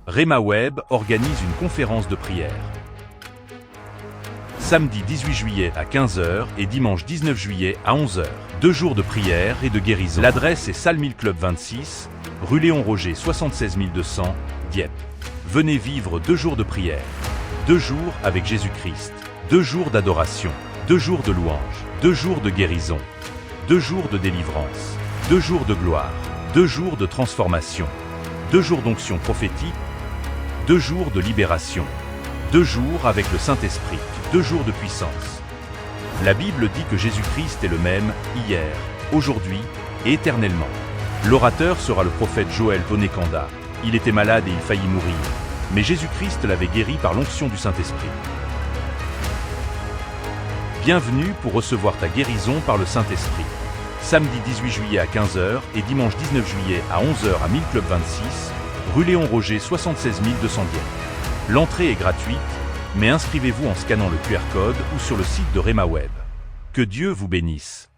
Rhema Web organise une conférence de prière. Samedi 18 juillet à 15 h et dimanche 19 juillet à 11 h. 2 jours de prière et de guérison. L'adresse est Salle 1000 Club 26, rue Léon Roger 76 200, Dieppe. Venez vivre 2 jours de prière. 2 jours avec Jésus-Christ. 2 jours d'adoration. 2 jours de louange. 2 jours de guérison. 2 jours de délivrance. 2 jours de gloire. 2 jours de transformation. 2 jours d'onction prophétique. 2 jours de libération. 2 jours avec le Saint-Esprit. 2 jours de puissance. La Bible dit que Jésus-Christ est le même, hier, aujourd'hui et éternellement. L'orateur sera le prophète Joël Tonekanda. Il était malade et il faillit mourir. Mais Jésus-Christ l'avait guéri par l'onction du Saint-Esprit. Bienvenue pour recevoir ta guérison par le Saint-Esprit. Samedi 18 juillet à 15 h et dimanche 19 juillet à 11 h à 1000 Club 26, rue Léon Roger 76 200 Dieppe. L'entrée est gratuite, mais inscrivez-vous en scannant le QR code ou sur le site de Rhema Web. Que Dieu vous bénisse.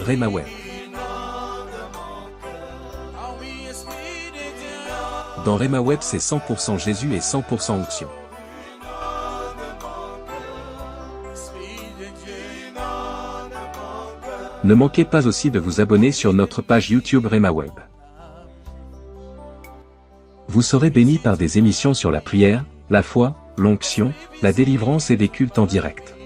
Rhema Web. Dans Rhema Web, c'est 100% Jésus et 100% onction. Ne manquez pas aussi de vous abonner sur notre page YouTube Rhema Web. Vous serez bénis par des émissions sur la prière, la foi, l'onction, la délivrance et des cultes en direct.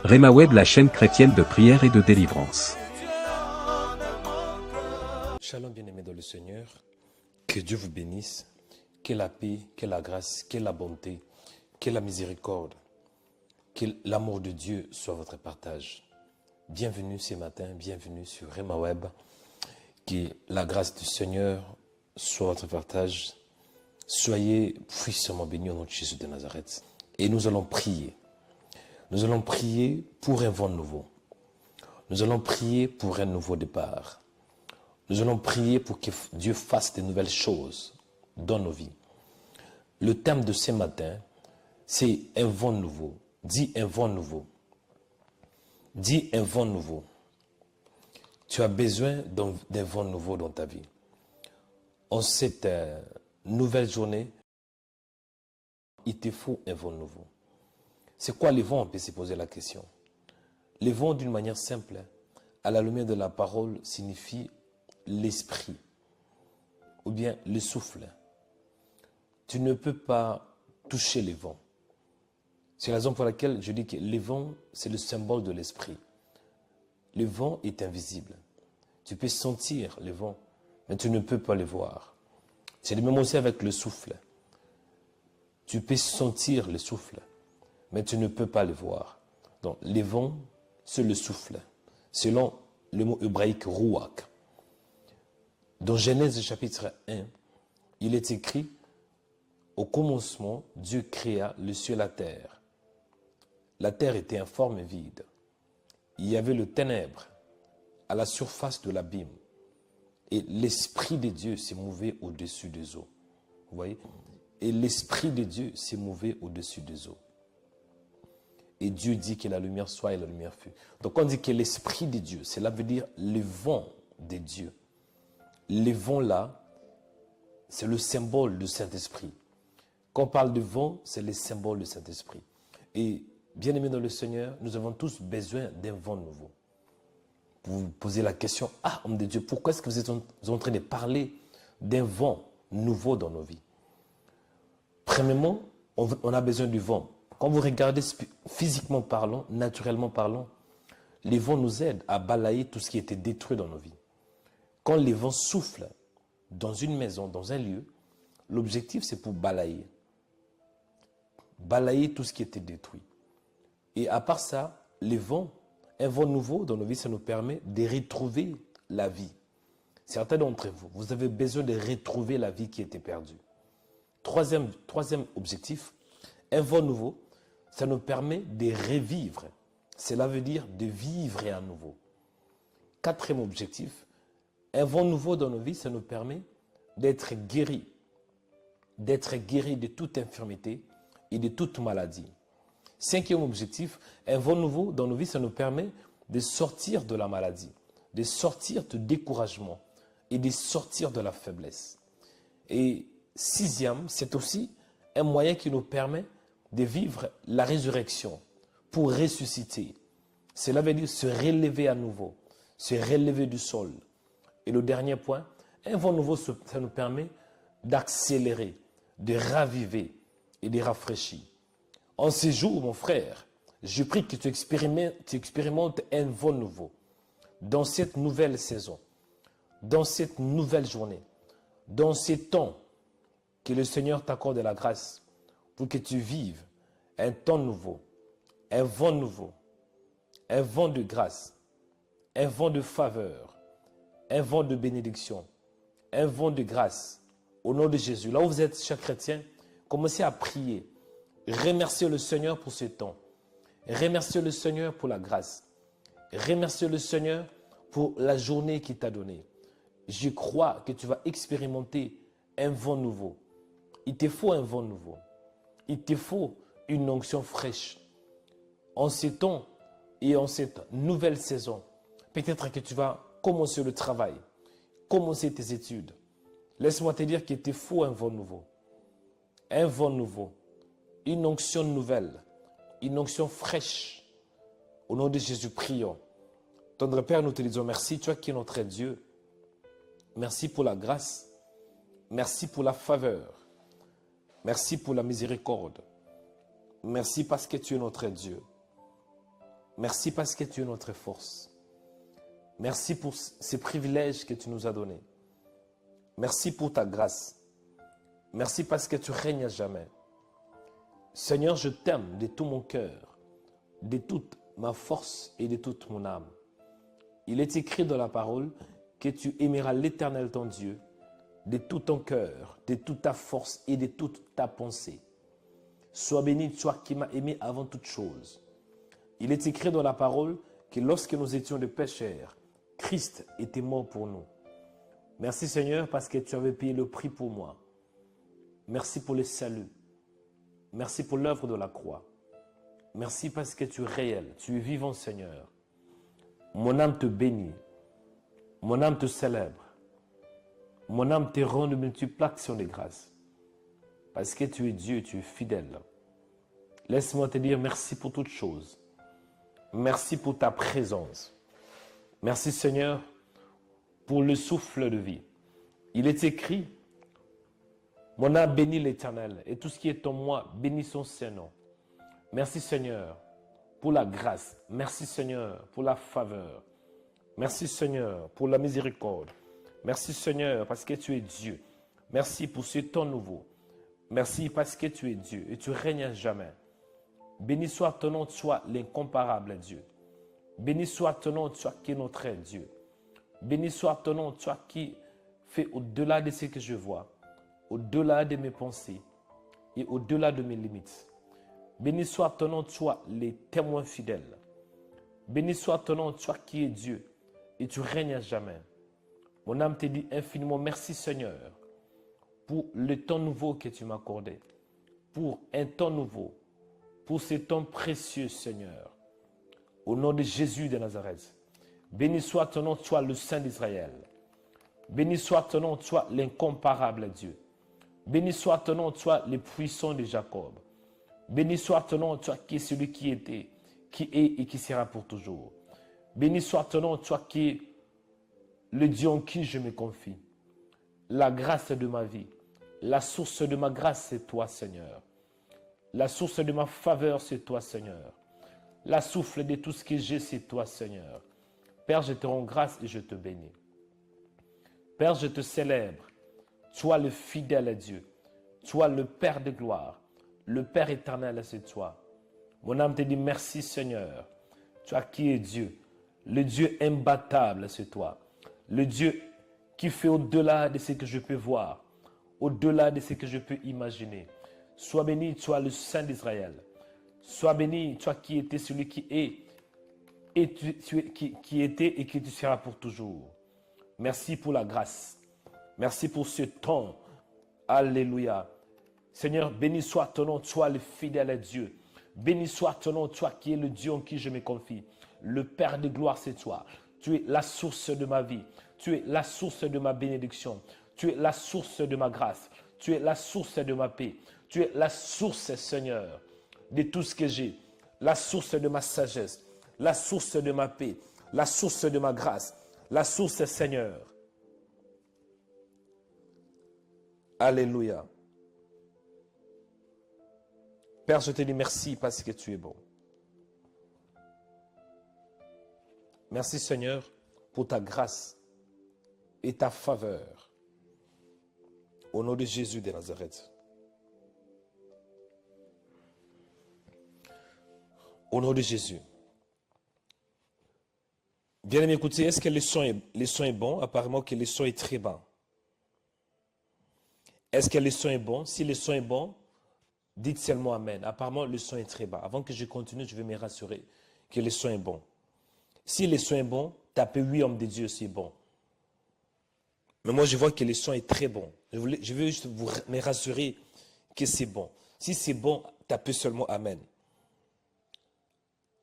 Rhema Web, la chaîne chrétienne de prière et de délivrance. Shalom bien-aimés dans le Seigneur, que Dieu vous bénisse, que la paix, que la grâce, que la bonté, que la miséricorde, que l'amour de Dieu soit votre partage. Bienvenue ce matin, bienvenue sur Rhema Web, que la grâce du Seigneur soit votre partage. Soyez puissamment bénis au nom de Jésus de Nazareth. Et nous allons prier. Nous allons prier pour un vent nouveau. Nous allons prier pour un nouveau départ. Nous allons prier pour que Dieu fasse de nouvelles choses dans nos vies. Le thème de ce matin, c'est un vent nouveau. Dis un vent nouveau. Dis un vent nouveau. Tu as besoin d'un vent nouveau dans ta vie. En cette nouvelle journée, il te faut un vent nouveau. C'est quoi les vents? On peut se poser la question. Les vents, d'une manière simple, à la lumière de la parole, signifie l'esprit ou bien le souffle. Tu ne peux pas toucher les vents. C'est la raison pour laquelle je dis que les vents, c'est le symbole de l'esprit. Le vent est invisible. Tu peux sentir le vent, mais tu ne peux pas le voir. C'est le même aussi avec le souffle. Tu peux sentir le souffle, mais tu ne peux pas le voir. Donc, les vents, c'est le souffle, selon le mot hébraïque ruach. Dans Genèse chapitre 1, il est écrit, au commencement, Dieu créa le ciel et la terre. La terre était informe et vide. Il y avait le ténèbre à la surface de l'abîme. Et l'Esprit de Dieu s'est mouvé au-dessus des eaux. Vous voyez? Et l'Esprit de Dieu s'est mouvé au-dessus des eaux. Et Dieu dit que la lumière soit et la lumière fut. Donc on dit que l'Esprit de Dieu, cela veut dire le vent de Dieu. Les vents là, c'est le symbole du Saint-Esprit. Quand on parle de vent, c'est le symbole du Saint-Esprit. Et bien aimés dans le Seigneur, nous avons tous besoin d'un vent nouveau. Vous vous posez la question, ah homme de Dieu, pourquoi est-ce que vous êtes en train de parler d'un vent nouveau dans nos vies? Premièrement, on a besoin du vent. Quand vous regardez physiquement parlant, naturellement parlant, les vents nous aident à balayer tout ce qui était détruit dans nos vies. Quand les vents soufflent dans une maison, dans un lieu, l'objectif c'est pour balayer. Balayer tout ce qui était détruit. Et à part ça, les vents, un vent nouveau dans nos vies, ça nous permet de retrouver la vie. Certains d'entre vous, vous avez besoin de retrouver la vie qui était perdue. Troisième objectif, un vent nouveau, ça nous permet de revivre. Cela veut dire de vivre à nouveau. Quatrième objectif, un vent nouveau dans nos vies, ça nous permet d'être guéris de toute infirmité et de toute maladie. Cinquième objectif, un vent nouveau dans nos vies, ça nous permet de sortir de la maladie, de sortir du découragement et de sortir de la faiblesse. Et sixième, c'est aussi un moyen qui nous permet de vivre la résurrection pour ressusciter. Cela veut dire se relever à nouveau, se relever du sol. Et le dernier point, un vent nouveau, ça nous permet d'accélérer, de raviver et de rafraîchir. En ces jours, mon frère, je prie que tu expérimentes un vent nouveau dans cette nouvelle saison, dans cette nouvelle journée, dans ces temps que le Seigneur t'accorde la grâce pour que tu vives un temps nouveau, un vent nouveau, un vent de grâce, un vent de faveur, un vent de bénédiction, un vent de grâce. Au nom de Jésus, là où vous êtes, chers chrétiens, commencez à prier. Remerciez le Seigneur pour ce temps. Remerciez le Seigneur pour la grâce. Remerciez le Seigneur pour la journée qu'il t'a donnée. Je crois que tu vas expérimenter un vent nouveau. Il te faut un vent nouveau. Il te faut une onction fraîche. En ces temps et en cette nouvelle saison, peut-être que tu vas commencer le travail, commencer tes études. Laisse-moi te dire qu'il te faut un vent nouveau. Un vent nouveau. Une onction nouvelle. Une onction fraîche. Au nom de Jésus, prions. Tendre Père, nous te disons merci, toi qui es notre Dieu. Merci pour la grâce. Merci pour la faveur. Merci pour la miséricorde. Merci parce que tu es notre Dieu. Merci parce que tu es notre force. Merci pour ces privilèges que tu nous as donnés. Merci pour ta grâce. Merci parce que tu règnes à jamais. Seigneur, je t'aime de tout mon cœur, de toute ma force et de toute mon âme. Il est écrit dans la parole que tu aimeras l'Éternel ton Dieu de tout ton cœur, de toute ta force et de toute ta pensée. Sois béni, toi qui m'as aimé avant toute chose. Il est écrit dans la parole que lorsque nous étions des pécheurs, Christ était mort pour nous. Merci Seigneur parce que tu avais payé le prix pour moi. Merci pour le salut. Merci pour l'œuvre de la croix. Merci parce que tu es réel, tu es vivant Seigneur. Mon âme te bénit. Mon âme te célèbre. Mon âme te rend de multiples actions de grâce. Parce que tu es Dieu, tu es fidèle. Laisse-moi te dire merci pour toutes choses. Merci pour ta présence. Merci Seigneur pour le souffle de vie. Il est écrit, mon âme bénit l'Éternel et tout ce qui est en moi bénit son Saint-Nom. Merci Seigneur pour la grâce. Merci Seigneur pour la faveur. Merci Seigneur pour la miséricorde. Merci Seigneur parce que tu es Dieu. Merci pour ce temps nouveau. Merci parce que tu es Dieu et tu règnes à jamais. Béni soit ton nom, toi l'incomparable Dieu. Béni soit ton nom, toi qui es notre Dieu. Béni soit ton nom, toi qui fais au-delà de ce que je vois, au-delà de mes pensées et au-delà de mes limites. Béni soit ton nom, toi les témoins fidèles. Béni soit ton nom, toi qui es Dieu et tu règnes à jamais. Mon âme te dit infiniment merci Seigneur pour le temps nouveau que tu m'as accordé, pour un temps nouveau, pour ce temps précieux Seigneur. Au nom de Jésus de Nazareth, béni soit ton nom, toi le Saint d'Israël. Béni soit ton nom, toi l'incomparable Dieu. Béni soit ton nom, toi le puissant de Jacob. Béni soit ton nom, toi qui es celui qui était, qui est et qui sera pour toujours. Béni soit ton nom, toi qui es le Dieu en qui je me confie. La grâce de ma vie, la source de ma grâce, c'est toi, Seigneur. La source de ma faveur, c'est toi, Seigneur. La souffle de tout ce que j'ai, c'est toi, Seigneur. Père, je te rends grâce et je te bénis. Père, je te célèbre. Toi, le fidèle Dieu. Toi, le Père de gloire. Le Père éternel, c'est toi. Mon âme te dit merci, Seigneur. Toi qui es Dieu. Le Dieu imbattable, c'est toi. Le Dieu qui fait au-delà de ce que je peux voir, au-delà de ce que je peux imaginer. Sois béni, toi le Saint d'Israël. Sois béni, toi qui étais celui qui est, et qui était et qui tu seras pour toujours. Merci pour la grâce. Merci pour ce temps. Alléluia. Seigneur, béni soit ton nom, toi le fidèle Dieu. Béni soit ton nom, toi qui es le Dieu en qui je me confie. Le Père de gloire, c'est toi. Tu es la source de ma vie. Tu es la source de ma bénédiction. Tu es la source de ma grâce. Tu es la source de ma paix. Tu es la source, Seigneur, de tout ce que j'ai. La source de ma sagesse. La source de ma paix. La source de ma grâce. La source, Seigneur. Alléluia. Père, je te dis merci parce que tu es bon. Merci, Seigneur, pour ta grâce et ta faveur. Au nom de Jésus de Nazareth. Au nom de Jésus. Bien-aimé, écoutez, est-ce que le son est bon? Apparemment que le son est très bas. Est-ce que le son est bon? Si le son est bon, dites seulement Amen. Apparemment, le son est très bas. Avant que je continue, je vais me rassurer que le son est bon. Si le son est bon, tapez oui, homme de Dieu, c'est bon. Mais moi, je vois que le son est très bon. Je veux juste me rassurer que c'est bon. Si c'est bon, tapez seulement Amen.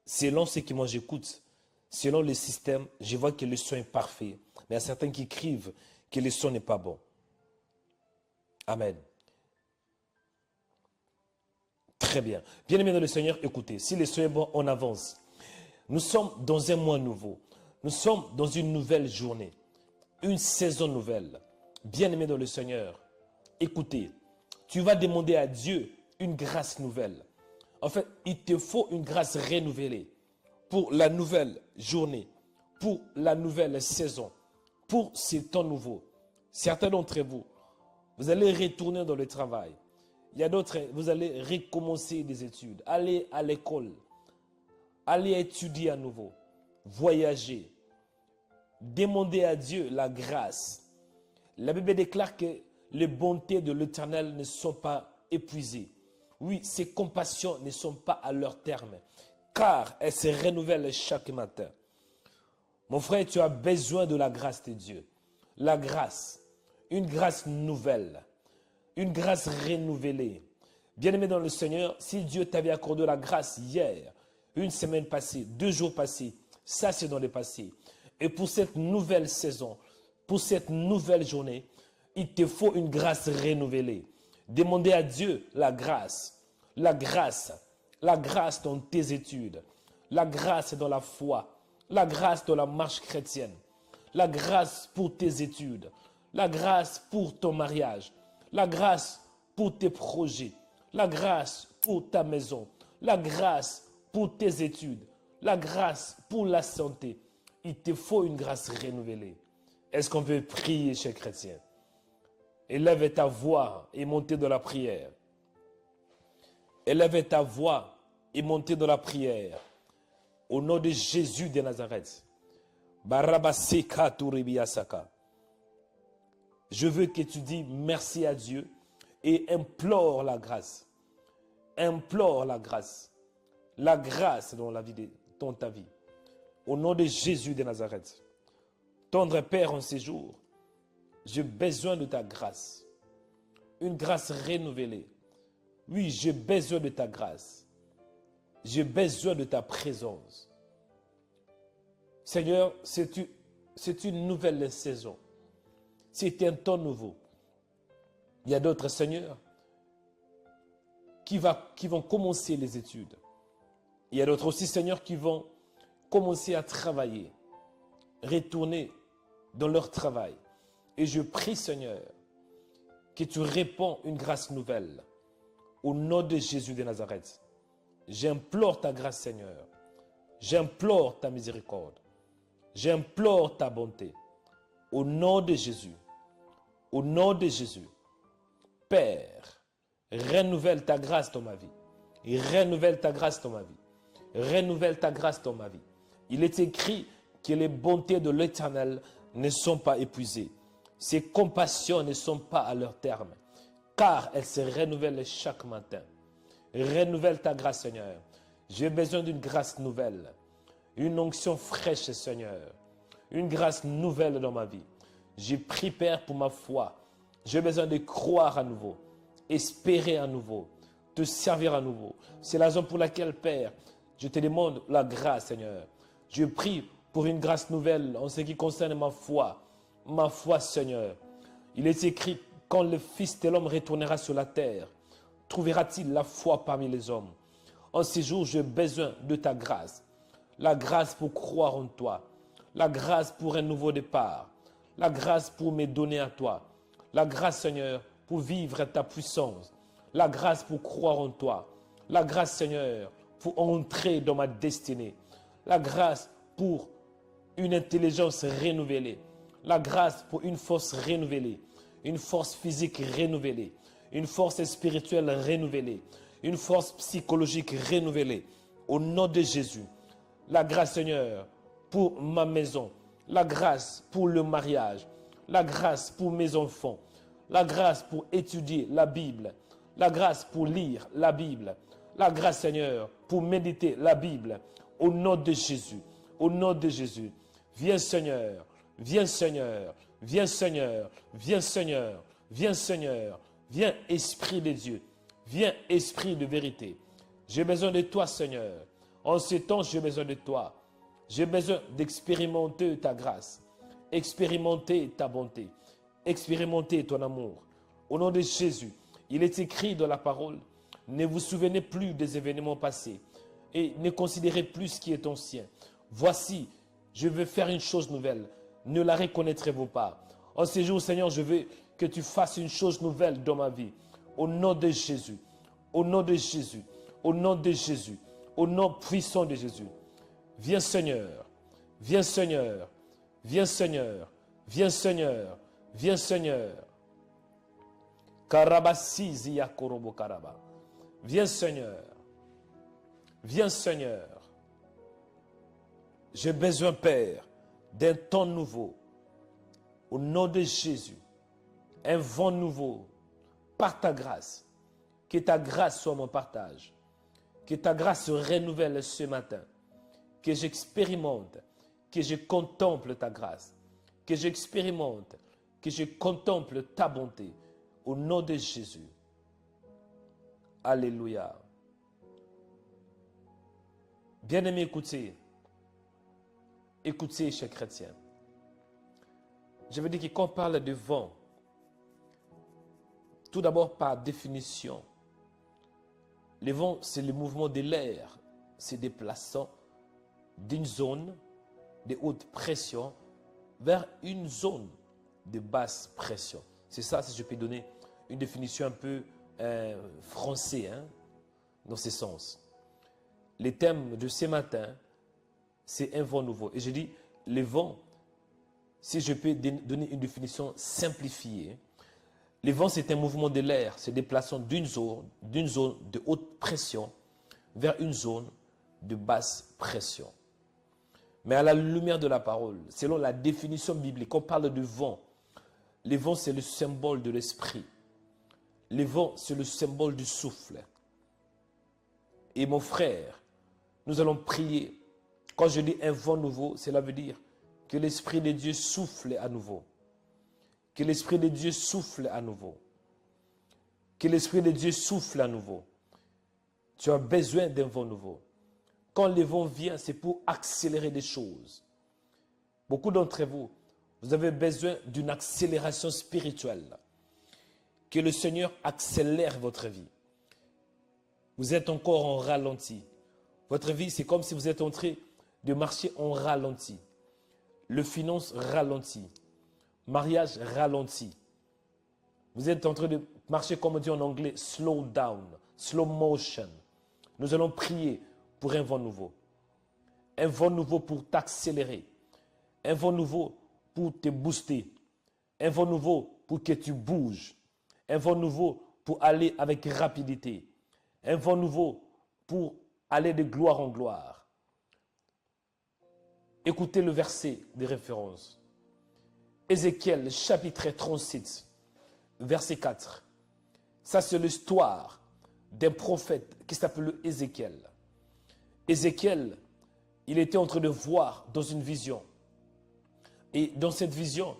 Selon ce que moi j'écoute, selon le système, je vois que le son est parfait. Mais il y a certains qui écrivent que le son n'est pas bon. Amen. Très bien. Bien-aimés dans le Seigneur, écoutez, si le son est bon, on avance. Nous sommes dans un mois nouveau. Nous sommes dans une nouvelle journée. Une saison nouvelle. Bien-aimés dans le Seigneur, écoutez, tu vas demander à Dieu une grâce nouvelle. En fait, il te faut une grâce renouvelée pour la nouvelle journée, pour la nouvelle saison, pour ce temps nouveau. Certains d'entre vous, vous allez retourner dans le travail. Il y a d'autres, vous allez recommencer des études, aller à l'école, aller étudier à nouveau, voyager, demander à Dieu la grâce. La Bible déclare que les bontés de l'Éternel ne sont pas épuisées. Oui, ses compassions ne sont pas à leur terme, car elles se renouvellent chaque matin. Mon frère, tu as besoin de la grâce de Dieu. La grâce, une grâce nouvelle, une grâce renouvelée. Bien-aimé dans le Seigneur, si Dieu t'avait accordé la grâce hier, une semaine passée, 2 jours passés, ça c'est dans le passé. Et pour cette nouvelle saison, pour cette nouvelle journée, il te faut une grâce renouvelée. Demandez à Dieu la grâce dans tes études, la grâce dans la foi, la grâce dans la marche chrétienne, la grâce pour tes études, la grâce pour ton mariage, la grâce pour tes projets, la grâce pour ta maison, la grâce pour tes études, la grâce pour la santé. Il te faut une grâce renouvelée. Est-ce qu'on peut prier, chers chrétiens? Élève ta voix et montez dans la prière. Élève ta voix et montez dans la prière. Au nom de Jésus de Nazareth. Barabaseka Touribiasaka. Je veux que tu dises merci à Dieu et implore la grâce. Implore la grâce. La grâce dans la vie dans ta vie. Au nom de Jésus de Nazareth. Tendre Père en ces jours, j'ai besoin de ta grâce. Une grâce renouvelée. Oui, j'ai besoin de ta grâce. J'ai besoin de ta présence. Seigneur, c'est une nouvelle saison. C'est un temps nouveau. Il y a d'autres, Seigneur, qui vont commencer les études. Il y a d'autres aussi, Seigneur, qui vont commencer à travailler, retourner dans leur travail. Et je prie, Seigneur, que tu réponds une grâce nouvelle. Au nom de Jésus de Nazareth, j'implore ta grâce, Seigneur. J'implore ta miséricorde. J'implore ta bonté. Au nom de Jésus. Au nom de Jésus. Père, renouvelle ta grâce dans ma vie. Et renouvelle ta grâce dans ma vie. Renouvelle ta grâce dans ma vie. Il est écrit que les bontés de l'Éternel ne sont pas épuisées. Ses compassions ne sont pas à leur terme, car elles se renouvellent chaque matin. Renouvelle ta grâce, Seigneur. J'ai besoin d'une grâce nouvelle, une onction fraîche, Seigneur, une grâce nouvelle dans ma vie. J'ai pris, Père, pour ma foi. J'ai besoin de croire à nouveau, espérer à nouveau, te servir à nouveau. C'est la raison pour laquelle, Père, je te demande la grâce, Seigneur. Je prie pour une grâce nouvelle en ce qui concerne ma foi, Seigneur. Il est écrit, quand le Fils de l'homme retournera sur la terre, trouvera-t-il la foi parmi les hommes? En ces jours, j'ai besoin de ta grâce. La grâce pour croire en toi. La grâce pour un nouveau départ. La grâce pour me donner à toi. La grâce, Seigneur, pour vivre ta puissance. La grâce pour croire en toi. La grâce, Seigneur, pour entrer dans ma destinée. La grâce pour une intelligence renouvelée. La grâce pour une force renouvelée. Une force physique renouvelée. Une force spirituelle renouvelée. Une force psychologique renouvelée. Au nom de Jésus. La grâce, Seigneur, pour ma maison. La grâce pour le mariage. La grâce pour mes enfants. La grâce pour étudier la Bible. La grâce pour lire la Bible. La grâce, Seigneur, pour méditer la Bible. Au nom de Jésus. Au nom de Jésus. Viens, Seigneur. Viens, Seigneur. Viens, Seigneur. Viens, Seigneur. Viens, Seigneur. Viens, Esprit de Dieu. Viens, Esprit de vérité. J'ai besoin de toi, Seigneur. En ce temps, j'ai besoin de toi. J'ai besoin d'expérimenter ta grâce. Expérimenter ta bonté. Expérimenter ton amour. Au nom de Jésus, il est écrit dans la parole, ne vous souvenez plus des événements passés et ne considérez plus ce qui est ancien. Voici, je veux faire une chose nouvelle. Ne la reconnaîtrez-vous pas? En ces jours, Seigneur, je veux que tu fasses une chose nouvelle dans ma vie. Au nom de Jésus. Au nom de Jésus. Au nom de Jésus. Au nom puissant de Jésus. Viens, Seigneur. Viens, Seigneur. Viens, Seigneur. Viens, Seigneur. Viens, Seigneur. Karabasizi yakorobo karaba. Viens, Seigneur. Viens, Seigneur. J'ai besoin, Père, d'un temps nouveau. Au nom de Jésus. Un vent nouveau. Par ta grâce. Que ta grâce soit mon partage. Que ta grâce se renouvelle ce matin. Que j'expérimente. Que je contemple ta grâce. Que j'expérimente. Que je contemple ta bonté. Au nom de Jésus. Alléluia. Bien-aimés, écoutez. Écoutez, chers chrétiens. Je veux dire que quand on parle de vent, tout d'abord par définition, le vent, c'est le mouvement de l'air se déplaçant d'une zone de haute pression vers une zone de basse pression. C'est ça, si je peux donner une définition un peu français, dans ce sens. Le thème de ce matin, c'est un vent nouveau. Et je dis, le vent, si je peux donner une définition simplifiée, le vent, c'est un mouvement de l'air se déplaçant d'une zone de haute pression vers une zone de basse pression. Mais à la lumière de la parole, selon la définition biblique, on parle de vent. Le vent, c'est le symbole de l'esprit. Le vent, c'est le symbole du souffle. Et mon frère, nous allons prier. Quand je dis un vent nouveau, cela veut dire que l'Esprit de Dieu souffle à nouveau. Que l'Esprit de Dieu souffle à nouveau. Que l'Esprit de Dieu souffle à nouveau. Tu as besoin d'un vent nouveau. Quand le vent vient, c'est pour accélérer des choses. Beaucoup d'entre vous, vous avez besoin d'une accélération spirituelle. Que le Seigneur accélère votre vie. Vous êtes encore en ralenti. Votre vie, c'est comme si vous êtes en train de marcher en ralenti. Le finance ralenti. Mariage ralenti. Vous êtes en train de marcher, comme on dit en anglais, slow down, slow motion. Nous allons prier pour un vent nouveau. Un vent nouveau pour t'accélérer. Un vent nouveau pour te booster. Un vent nouveau pour que tu bouges. Un vent nouveau pour aller avec rapidité. Un vent nouveau pour aller de gloire en gloire. Écoutez le verset de référence. Ézéchiel, chapitre 37, verset 4. Ça, c'est l'histoire d'un prophète qui s'appelle Ézéchiel. Ézéchiel, il était en train de voir dans une vision. Et dans cette vision,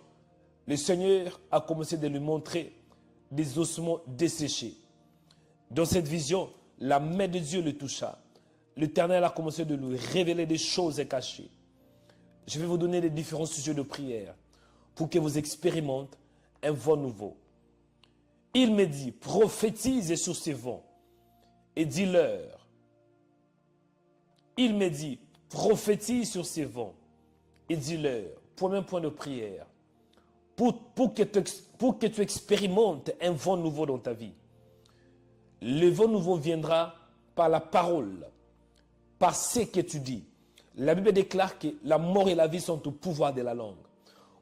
le Seigneur a commencé de lui montrer des ossements desséchés. Dans cette vision, la main de Dieu le toucha. L'Éternel a commencé de lui révéler des choses cachées. Je vais vous donner les différents sujets de prière pour que vous expérimentez un vent nouveau. Il me dit, prophétise sur ces vents et dis-leur. Il me dit, prophétise sur ces vents et dis-leur. Premier point de prière. Pour que tu expérimentes un vent nouveau dans ta vie. Le vent nouveau viendra par la parole, par ce que tu dis. La Bible déclare que la mort et la vie sont au pouvoir de la langue.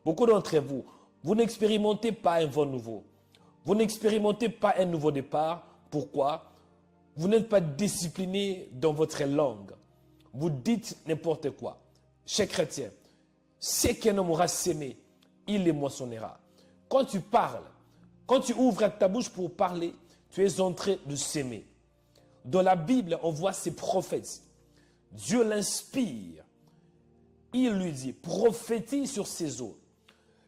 Beaucoup d'entre vous, vous n'expérimentez pas un vent nouveau. Vous n'expérimentez pas un nouveau départ. Pourquoi? Vous n'êtes pas discipliné dans votre langue. Vous dites n'importe quoi. Cher chrétien, ce qu'un homme aura sémé, il les moissonnera. Quand tu parles, quand tu ouvres ta bouche pour parler, tu es en train de s'aimer. Dans la Bible, on voit ces prophètes. Dieu l'inspire. Il lui dit, prophétise sur ces eaux.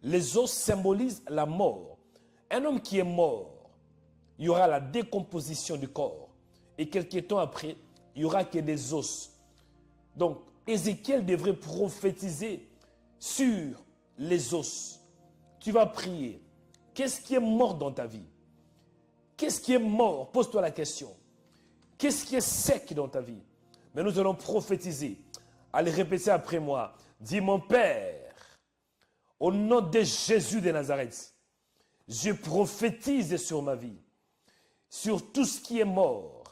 Les os symbolisent la mort. Un homme qui est mort, il y aura la décomposition du corps. Et quelques temps après, il n'y aura que des os. Donc, Ézéchiel devrait prophétiser sur les os. Tu vas prier. Qu'est-ce qui est mort dans ta vie? Qu'est-ce qui est mort? Pose-toi la question. Qu'est-ce qui est sec dans ta vie? Mais nous allons prophétiser. Allez répéter après moi. Dis, mon Père, au nom de Jésus de Nazareth, je prophétise sur ma vie, sur tout ce qui est mort,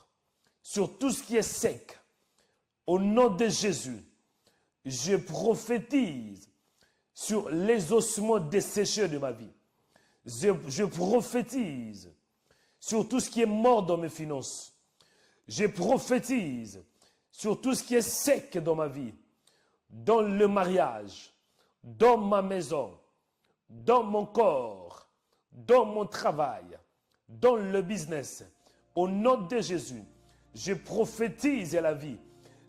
sur tout ce qui est sec. Au nom de Jésus, je prophétise sur les ossements desséchés de ma vie. Je prophétise sur tout ce qui est mort dans mes finances. Je prophétise sur tout ce qui est sec dans ma vie, dans le mariage, dans ma maison, dans mon corps, dans mon travail, dans le business. Au nom de Jésus, je prophétise la vie,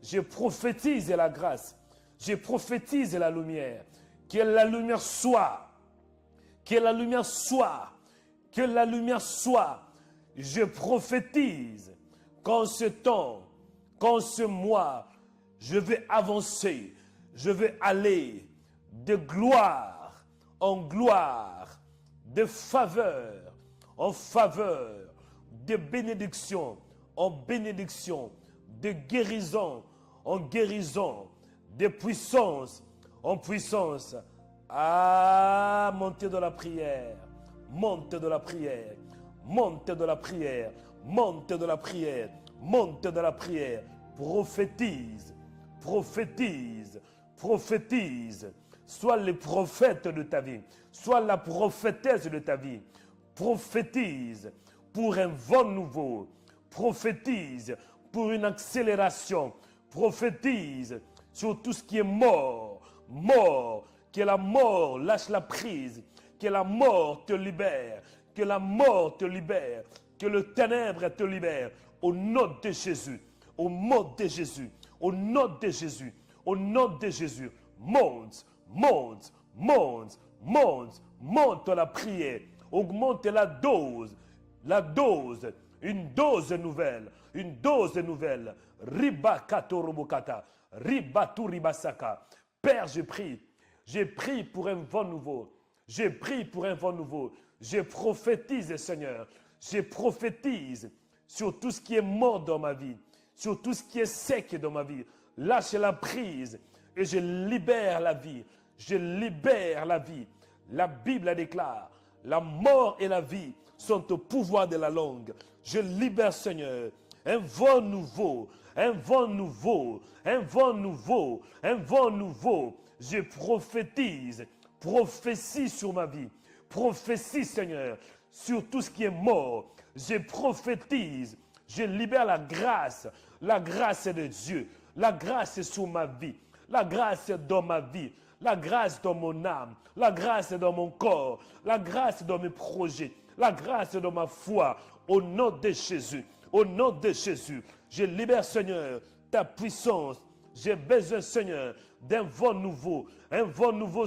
je prophétise la grâce, je prophétise la lumière. Que la lumière soit, que la lumière soit, que la lumière soit. Je prophétise qu'en ce temps, qu'en ce mois, je vais avancer, je vais aller de gloire en gloire, de faveur en faveur, de bénédiction en bénédiction, de guérison en guérison, de puissance en puissance. Ah, montez de la prière, montez de la prière, montez de la prière, montez de la prière, montez de la prière. Prophétise, prophétise, prophétise. Sois le prophète de ta vie, sois la prophétesse de ta vie. Prophétise pour un vent nouveau, prophétise pour une accélération, prophétise sur tout ce qui est mort, mort, que la mort lâche la prise, que la mort te libère, que la mort te libère, que le ténèbre te libère, au nom de Jésus, au nom de Jésus, au nom de Jésus, au nom de Jésus. Monte, monte, monte, monte, monte la prière, augmente la dose, une dose nouvelle, une dose nouvelle. Riba katorobokata, riba turibasaka. Père, je prie pour un vent nouveau. Je prie pour un vent nouveau. Je prophétise, Seigneur. Je prophétise sur tout ce qui est mort dans ma vie, sur tout ce qui est sec dans ma vie. Lâche la prise et je libère la vie. Je libère la vie. La Bible déclare, la mort et la vie sont au pouvoir de la langue. Je libère, Seigneur, un vent nouveau, un vent nouveau, un vent nouveau, un vent nouveau. Je prophétise, prophétie sur ma vie. Prophétie, Seigneur, sur tout ce qui est mort. Je prophétise, je libère la grâce de Dieu. La grâce est sur ma vie, la grâce est dans ma vie, la grâce dans mon âme, la grâce dans mon corps, la grâce dans mes projets, la grâce dans ma foi. Au nom de Jésus, au nom de Jésus, je libère, Seigneur, ta puissance. J'ai besoin, Seigneur, d'un vent nouveau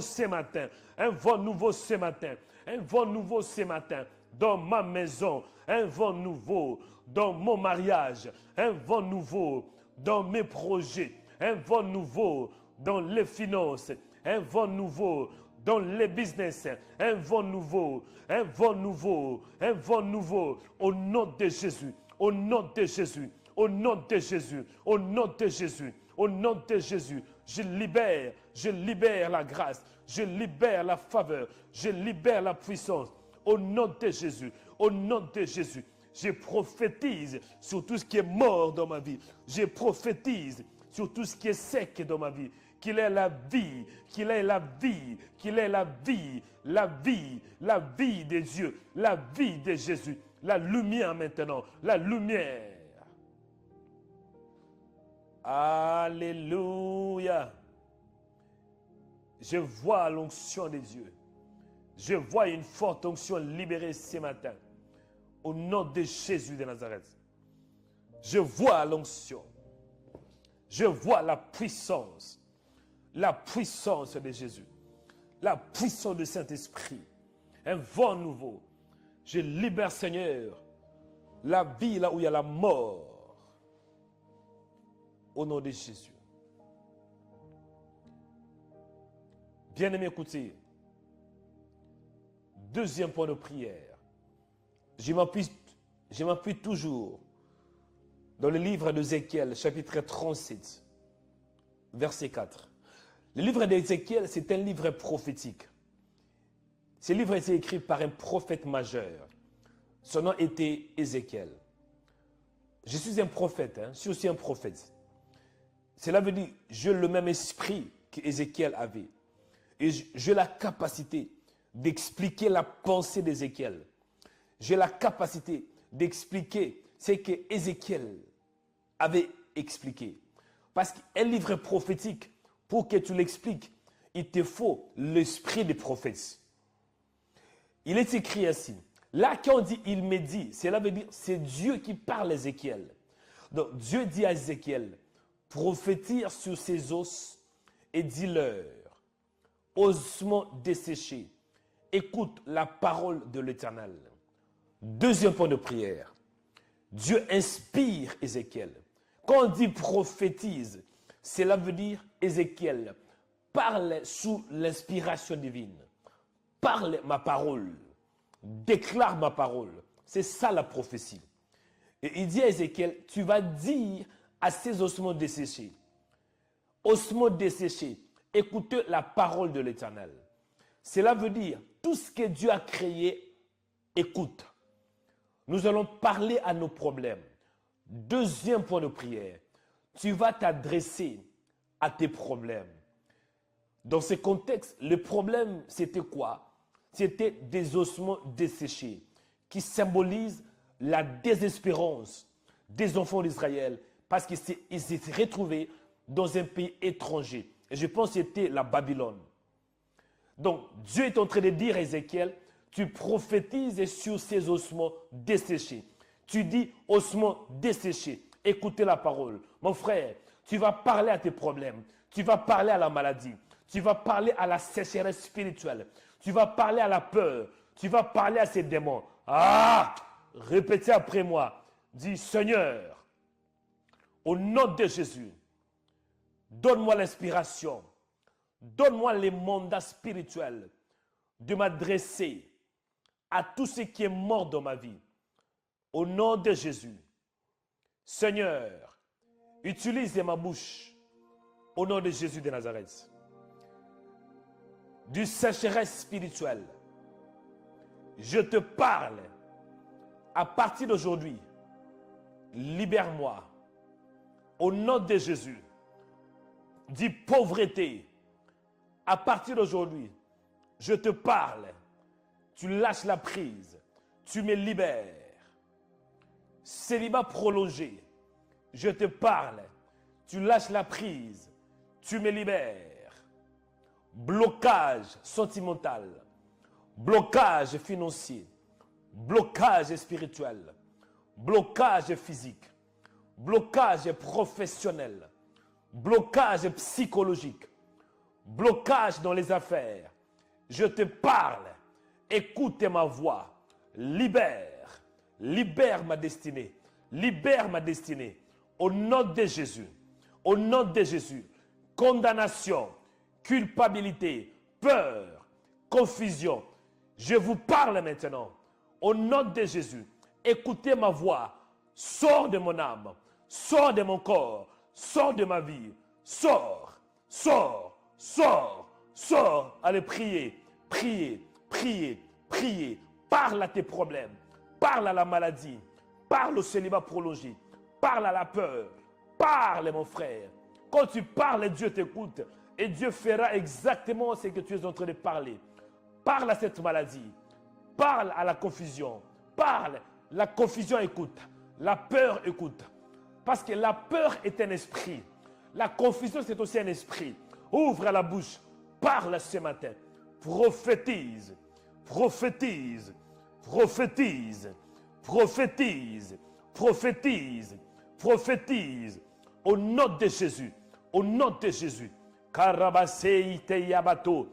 ce matin, un vent nouveau ce matin, un vent nouveau ce matin dans ma maison, un vent nouveau dans mon mariage, un vent nouveau dans mes projets, un vent nouveau dans les finances, un vent nouveau dans les business, un vent nouveau, un vent nouveau, un vent nouveau, au nom de Jésus, au nom de Jésus, au nom de Jésus, au nom de Jésus, au nom de Jésus, je libère la grâce, je libère la faveur, je libère la puissance, au nom de Jésus, au nom de Jésus. Je prophétise sur tout ce qui est mort dans ma vie. Je prophétise sur tout ce qui est sec dans ma vie. Qu'il est la vie, qu'il est la vie, qu'il est la vie, la vie, la vie de Dieu, la vie de Jésus, la lumière maintenant, la lumière. Alléluia. Je vois l'onction de Dieu. Je vois une forte onction libérée ce matin. Au nom de Jésus de Nazareth. Je vois l'onction. Je vois la puissance. La puissance de Jésus. La puissance du Saint-Esprit. Un vent nouveau. Je libère, Seigneur, la vie là où il y a la mort. Au nom de Jésus. Bien-aimés, écoutez. Deuxième point de prière. Je m'appuie toujours dans le livre d'Ézéchiel, chapitre 37, verset 4. Le livre d'Ézéchiel, c'est un livre prophétique. Ce livre a été écrit par un prophète majeur. Son nom était Ézéchiel. Je suis un prophète, je suis aussi un prophète. Cela veut dire que j'ai le même esprit qu'Ézéchiel avait. Et j'ai la capacité d'expliquer la pensée d'Ézéchiel. J'ai la capacité d'expliquer ce que Ézéchiel avait expliqué. Parce qu'un livre prophétique, pour que tu l'expliques, il te faut l'esprit des prophètes. Il est écrit ainsi. Là, quand on dit « il me dit », cela veut dire c'est Dieu qui parle à Ézéchiel. Donc, Dieu dit à Ézéchiel, prophétise sur ses os et dis-leur, ossements desséchés, écoute la parole de l'Éternel. Deuxième point de prière. Dieu inspire Ézéchiel. Quand on dit prophétise, cela veut dire Ézéchiel parle sous l'inspiration divine. Parle ma parole. Déclare ma parole. C'est ça la prophétie. Et il dit à Ézéchiel, tu vas dire à ces ossements desséchés, écoutez la parole de l'Éternel. Cela veut dire, tout ce que Dieu a créé, écoute. Nous allons parler à nos problèmes. Deuxième point de prière. Tu vas t'adresser à tes problèmes. Dans ce contexte, le problème, c'était quoi? C'était des ossements desséchés qui symbolisent la désespérance des enfants d'Israël parce qu'ils s'étaient retrouvés dans un pays étranger. Et je pense que c'était la Babylone. Donc, Dieu est en train de dire à Ézéchiel, tu prophétises sur ces ossements desséchés. Tu dis ossements desséchés. Écoutez la parole. Mon frère, tu vas parler à tes problèmes. Tu vas parler à la maladie. Tu vas parler à la sécheresse spirituelle. Tu vas parler à la peur. Tu vas parler à ces démons. Ah! Répétez après moi. Dis, Seigneur, au nom de Jésus, donne-moi l'inspiration. Donne-moi les mandats spirituels de m'adresser à tout ce qui est mort dans ma vie. Au nom de Jésus. Seigneur, utilise ma bouche au nom de Jésus de Nazareth. Du sécheresse spirituelle. Je te parle. À partir d'aujourd'hui, libère-moi. Au nom de Jésus. Dis pauvreté. À partir d'aujourd'hui, je te parle. Tu lâches la prise. Tu me libères. Célibat prolongé. Je te parle. Tu lâches la prise. Tu me libères. blocage sentimental, blocage financier, blocage spirituel, blocage physique, blocage professionnel, blocage psychologique, blocage dans les affaires. Je te parle, écoute ma voix, libère, libère ma destinée, libère ma destinée. Au nom de Jésus, au nom de Jésus, condamnation, culpabilité, peur, confusion. Je vous parle maintenant. Au nom de Jésus, écoutez ma voix. Sors de mon âme, sors de mon corps, sors de ma vie. Sors, sors, sors, sors. Allez, priez, priez, priez, priez. Parle à tes problèmes, parle à la maladie, parle au célibat prolongé, parle à la peur. Parle, mon frère. Quand tu parles, Dieu t'écoute. Et Dieu fera exactement ce que tu es en train de parler. Parle à cette maladie. Parle à la confusion. Parle. La confusion écoute. La peur écoute. Parce que la peur est un esprit. La confusion c'est aussi un esprit. Ouvre la bouche. Parle ce matin. Prophétise. Prophétise. Prophétise. Prophétise. Prophétise. Prophétise. Au nom de Jésus. Au nom de Jésus. Karabaseite Yabato.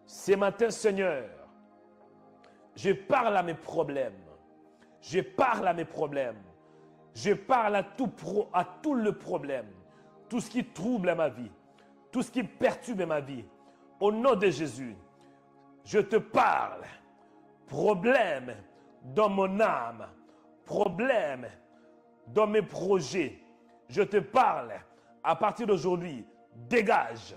Ce matin, Seigneur, je parle à mes problèmes. Je parle à mes problèmes. Je parle à tout le problème. Tout ce qui trouble ma vie. Tout ce qui perturbe ma vie. Au nom de Jésus, je te parle. Problème dans mon âme. Problème dans mes projets. Je te parle. À partir d'aujourd'hui, dégage.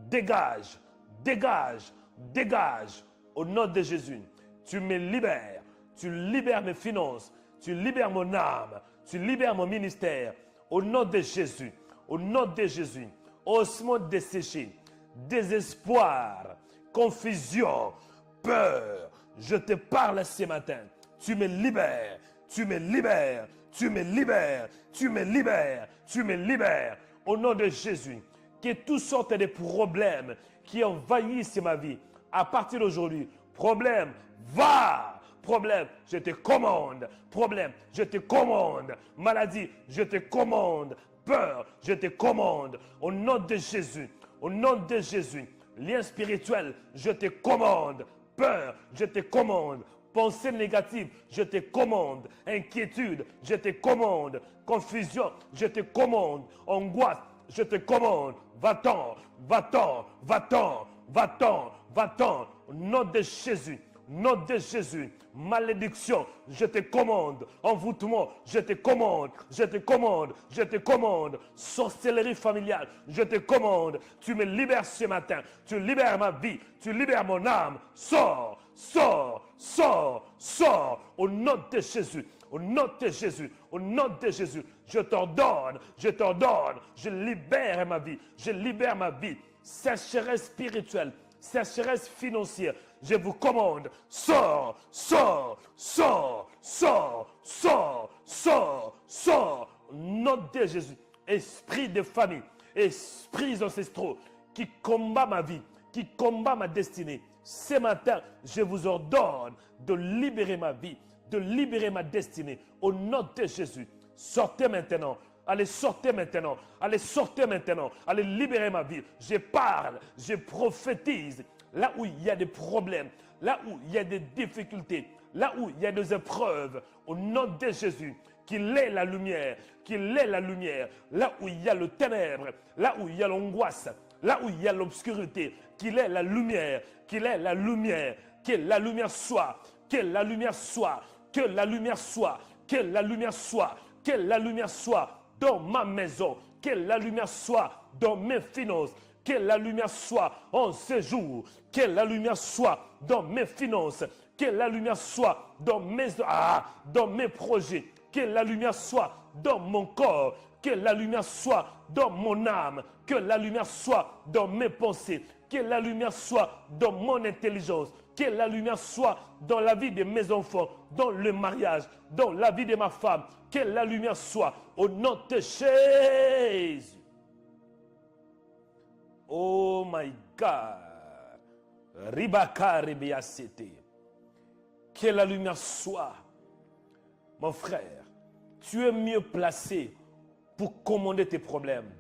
Dégage, dégage, dégage. Au nom de Jésus, tu me libères. Tu libères mes finances. Tu libères mon âme. Tu libères mon ministère. Au nom de Jésus. Au nom de Jésus. Ossements desséchés. Désespoir. Confusion. Peur. Je te parle ce matin. Tu me libères. Tu me libères. Tu me libères. Tu me libères. Tu me libères. Au nom de Jésus. Que toutes sortes de problèmes qui envahissent ma vie, à partir d'aujourd'hui, problème, va! Problème, je te commande. Problème, je te commande. Maladie, je te commande. Peur, je te commande. Au nom de Jésus, au nom de Jésus. Lien spirituel, je te commande. Peur, je te commande. Pensée négative, je te commande. Inquiétude, je te commande. Confusion, je te commande. Angoisse, je te commande, va-t'en, va-t'en, va-t'en, va-t'en, va-t'en, au nom de Jésus, au nom de Jésus, malédiction, je te commande, envoûtement, je te commande, je te commande, je te commande, sorcellerie familiale, je te commande, tu me libères ce matin, tu libères ma vie, tu libères mon âme, sors, sors, sors, sors, au nom de Jésus. Au nom de Jésus, au nom de Jésus, je t'ordonne, je libère ma vie, je libère ma vie. Sécheresse spirituelle, sécheresse financière, je vous commande, sors, sors, sors, sors, sors, sors, sors. Au nom de Jésus, esprit de famille, esprits ancestraux qui combat ma vie, qui combat ma destinée. Ce matin, je vous ordonne de libérer ma vie, de libérer ma destinée. Au nom de Jésus, sortez maintenant. Allez, sortez maintenant. Allez, sortez maintenant. Allez, libérer ma vie. Je parle, je prophétise. Là où il y a des problèmes, là où il y a des difficultés, là où il y a des épreuves, au nom de Jésus, qu'il est la lumière, qu'il est la lumière. Là où il y a le ténèbre, là où il y a l'angoisse, là où il y a l'obscurité, qu'il est la lumière, qu'il est la lumière, que la lumière soit, que la lumière soit, que la lumière soit, que la lumière soit, que la lumière soit dans ma maison, que la lumière soit dans mes finances, que la lumière soit en ce jour, que la lumière soit dans mes finances, que la lumière soit dans mes projets, que la lumière soit dans mon corps, que la lumière soit dans mon âme, que la lumière soit dans mes pensées, que la lumière soit dans mon intelligence, que la lumière soit dans la vie de mes enfants, dans le mariage, dans la vie de ma femme, que la lumière soit au nom de Jésus. Oh my God. Ribaka Rebiasete. Que la lumière soit. Mon frère, tu es mieux placé pour commander tes problèmes.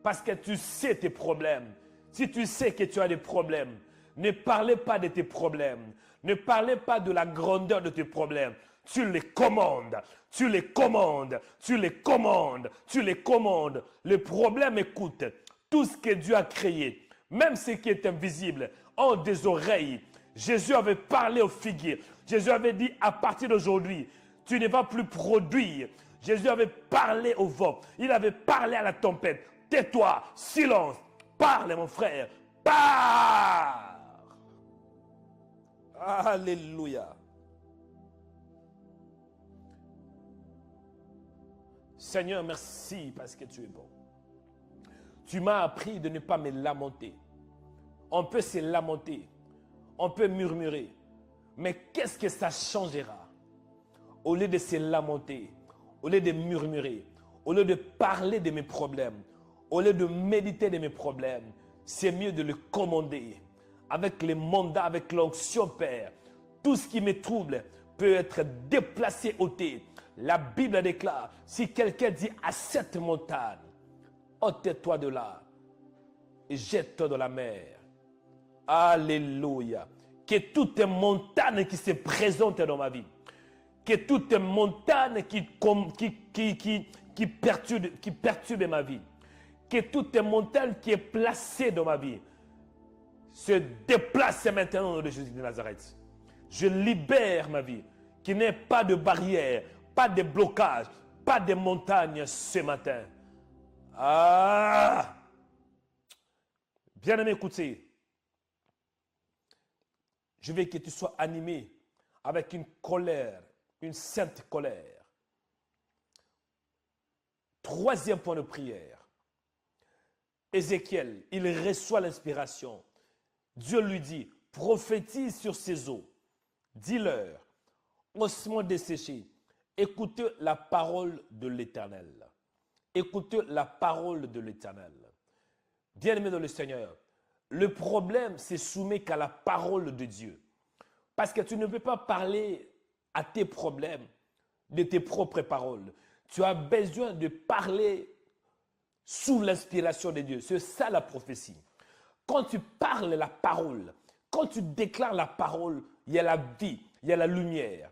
Parce que tu sais tes problèmes. Si tu sais que tu as des problèmes, ne parlez pas de tes problèmes. Ne parlez pas de la grandeur de tes problèmes. Tu les commandes. Tu les commandes. Tu les commandes. Tu les commandes. Le problème, écoute, tout ce que Dieu a créé, même ce qui est invisible, ont des oreilles. Jésus avait parlé aux figuiers. Jésus avait dit, à partir d'aujourd'hui, tu ne vas plus produire. Jésus avait parlé au vent. Il avait parlé à la tempête. Tais-toi, silence. Parle, mon frère. Parle. Alléluia. Seigneur, merci parce que tu es bon. Tu m'as appris de ne pas me lamenter. On peut se lamenter. On peut murmurer. Mais qu'est-ce que ça changera? Au lieu de se lamenter, au lieu de murmurer, au lieu de parler de mes problèmes, au lieu de méditer de mes problèmes, c'est mieux de le commander. Avec les mandats, avec l'onction, Père, tout ce qui me trouble peut être déplacé, ôté. La Bible déclare, si quelqu'un dit à cette montagne, ôte-toi de là et jette-toi dans la mer. Alléluia. Que toutes les montagnes qui se présentent dans ma vie, que toutes les montagnes qui perturbent ma vie, que toutes les montagnes qui est placée dans ma vie, se déplacent maintenant au nom de Jésus de Nazareth. Je libère ma vie, qu'il n'y ait pas de barrière, pas de blocage, pas de montagne ce matin. Ah! Bien-aimé, écoutez. Je veux que tu sois animé avec une colère, une sainte colère. Troisième point de prière. Ézéchiel, il reçoit l'inspiration. Dieu lui dit, prophétise sur ces eaux. Dis-leur, ossements desséchés, écoutez la parole de l'Éternel. Écoutez la parole de l'Éternel. Bien-aimé dans le Seigneur, le problème, c'est soumis qu'à la parole de Dieu. Parce que tu ne peux pas parler à tes problèmes de tes propres paroles. Tu as besoin de parler sous l'inspiration de Dieu. C'est ça la prophétie. Quand tu parles la parole, quand tu déclares la parole, il y a la vie, il y a la lumière.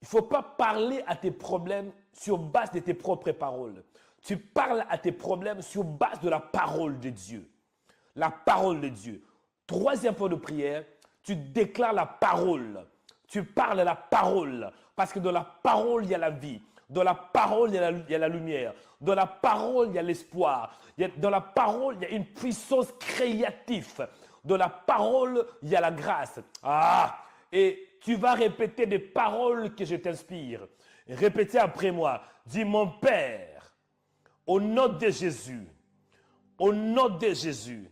Il ne faut pas parler à tes problèmes sur base de tes propres paroles. Tu parles à tes problèmes sur base de la parole de Dieu. La parole de Dieu. Troisième point de prière, tu déclares la parole. Tu parles la parole. Parce que dans la parole, il y a la vie. Dans la parole, il y a la lumière. Dans la parole, il y a l'espoir. Dans la parole, il y a une puissance créative. Dans la parole, il y a la grâce. Ah! Et tu vas répéter des paroles que je t'inspire. Répétez après moi. Dis, mon Père, au nom de Jésus, au nom de Jésus,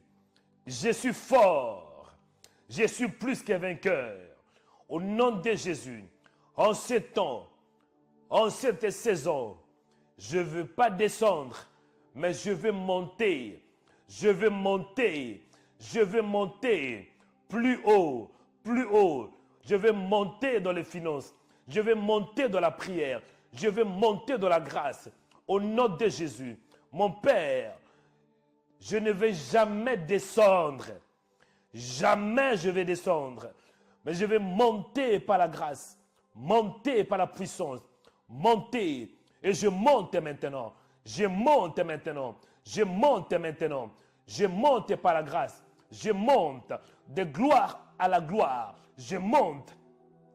je suis fort, je suis plus que vainqueur. Au nom de Jésus, en ce temps, en cette saison, je ne veux pas descendre, mais je veux monter. Je veux monter. Je veux monter plus haut, plus haut. Je veux monter dans les finances. Je veux monter dans la prière. Je veux monter dans la grâce. Au nom de Jésus, mon Père, je ne vais jamais descendre. Jamais je vais descendre. Mais je vais monter par la grâce. Monter par la puissance. Monter. Et je monte maintenant. Je monte maintenant. Je monte maintenant. Je monte par la grâce. Je monte de gloire à la gloire. Je monte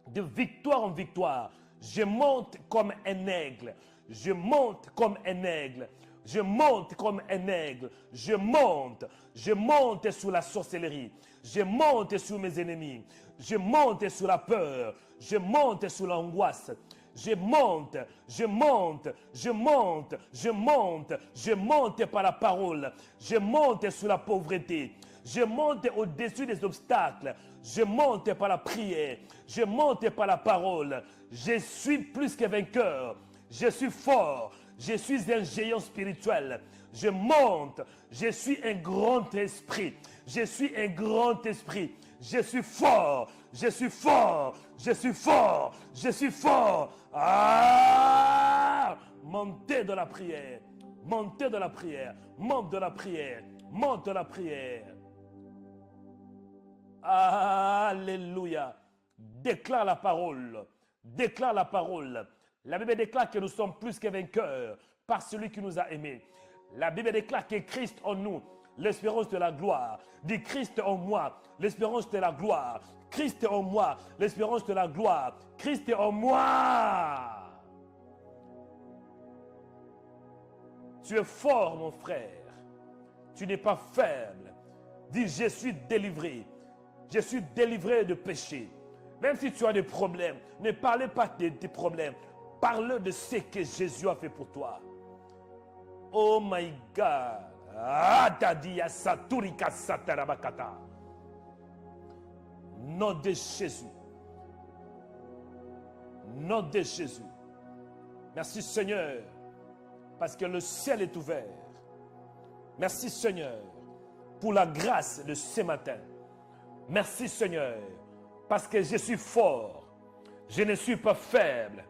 de victoire en victoire. Je monte comme un aigle. Je monte comme un aigle. Je monte comme un aigle. Je monte sur la sorcellerie. Je monte sur mes ennemis. Je monte sur la peur. Je monte sur l'angoisse. Je monte, je monte, je monte, je monte, je monte par la parole. Je monte sur la pauvreté. Je monte au-dessus des obstacles. Je monte par la prière. Je monte par la parole. Je suis plus que vainqueur. Je suis fort. Je suis un géant spirituel. Je monte. Je suis un grand esprit. Je suis un grand esprit. Je suis fort. Je suis fort. Je suis fort. Je suis fort. Ah! Montez dans la prière. Montez dans la prière. Monte dans la prière. Monte dans la prière. Alléluia. Déclare la parole. Déclare la parole. La Bible déclare que nous sommes plus que vainqueurs par celui qui nous a aimés. La Bible déclare que Christ en nous, l'espérance de la gloire. Dit Christ en moi, l'espérance de la gloire. Christ en moi, l'espérance de la gloire. Christ en moi. Tu es fort, mon frère. Tu n'es pas faible. Dis, je suis délivré. Je suis délivré de péché. Même si tu as des problèmes, ne parlez pas de tes problèmes. Parle de ce que Jésus a fait pour toi. Oh my God. Nom de Jésus. Nom de Jésus. Merci Seigneur. Parce que le ciel est ouvert. Merci Seigneur. Pour la grâce de ce matin. Merci Seigneur. Parce que je suis fort. Je ne suis pas faible.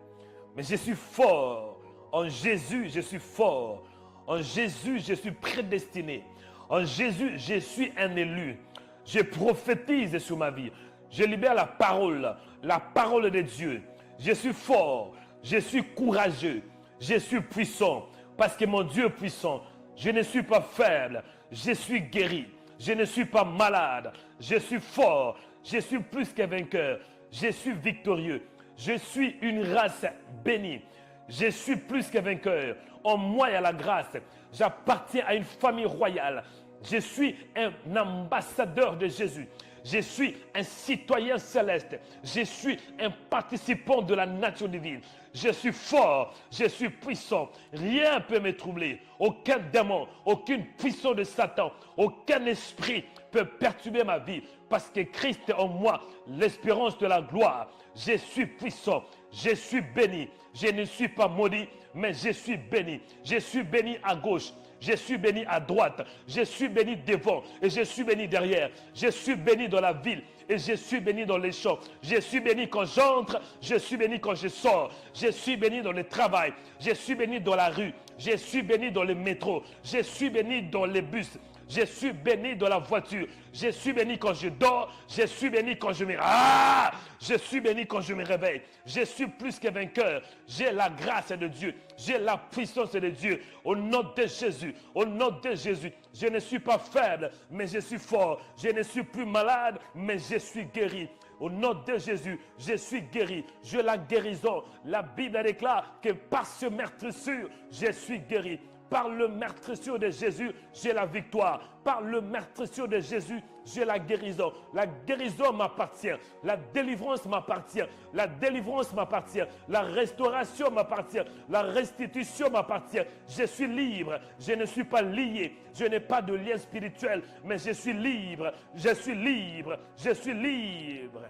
Mais je suis fort. En Jésus, je suis fort. En Jésus, je suis prédestiné. En Jésus, je suis un élu. Je prophétise sur ma vie. Je libère la parole de Dieu. Je suis fort. Je suis courageux. Je suis puissant. Parce que mon Dieu est puissant. Je ne suis pas faible. Je suis guéri. Je ne suis pas malade. Je suis fort. Je suis plus que vainqueur. Je suis victorieux. Je suis une race bénie. Je suis plus que vainqueur. En moi, il y a la grâce. J'appartiens à une famille royale. Je suis un ambassadeur de Jésus. Je suis un citoyen céleste. Je suis un participant de la nature divine. Je suis fort. Je suis puissant. Rien ne peut me troubler. Aucun démon, aucune puissance de Satan, aucun esprit peut perturber ma vie. Parce que Christ est en moi, l'espérance de la gloire. Je suis puissant. Je suis béni. Je ne suis pas maudit, mais je suis béni. Je suis béni à gauche. Je suis béni à droite. Je suis béni devant et je suis béni derrière. Je suis béni dans la ville et je suis béni dans les champs. Je suis béni quand j'entre. Je suis béni quand je sors. Je suis béni dans le travail. Je suis béni dans la rue. Je suis béni dans le métro. Je suis béni dans les bus. Je suis béni dans la voiture. Je suis béni quand je dors. Je suis béni quand je me... Ah! Je suis béni quand je me réveille. Je suis plus que vainqueur. J'ai la grâce de Dieu. J'ai la puissance de Dieu. Au nom de Jésus. Au nom de Jésus. Je ne suis pas faible, mais je suis fort. Je ne suis plus malade, mais je suis guéri. Au nom de Jésus, je suis guéri. Je la guérison. La Bible déclare que par ce meurtrissure, je suis guéri. Par le meurtrissure de Jésus, j'ai la victoire. Par le meurtrissure de Jésus, j'ai la guérison. La guérison m'appartient. La délivrance m'appartient. La délivrance m'appartient. La restauration m'appartient. La restitution m'appartient. Je suis libre. Je ne suis pas lié. Je n'ai pas de lien spirituel, mais je suis libre. Je suis libre. Je suis libre.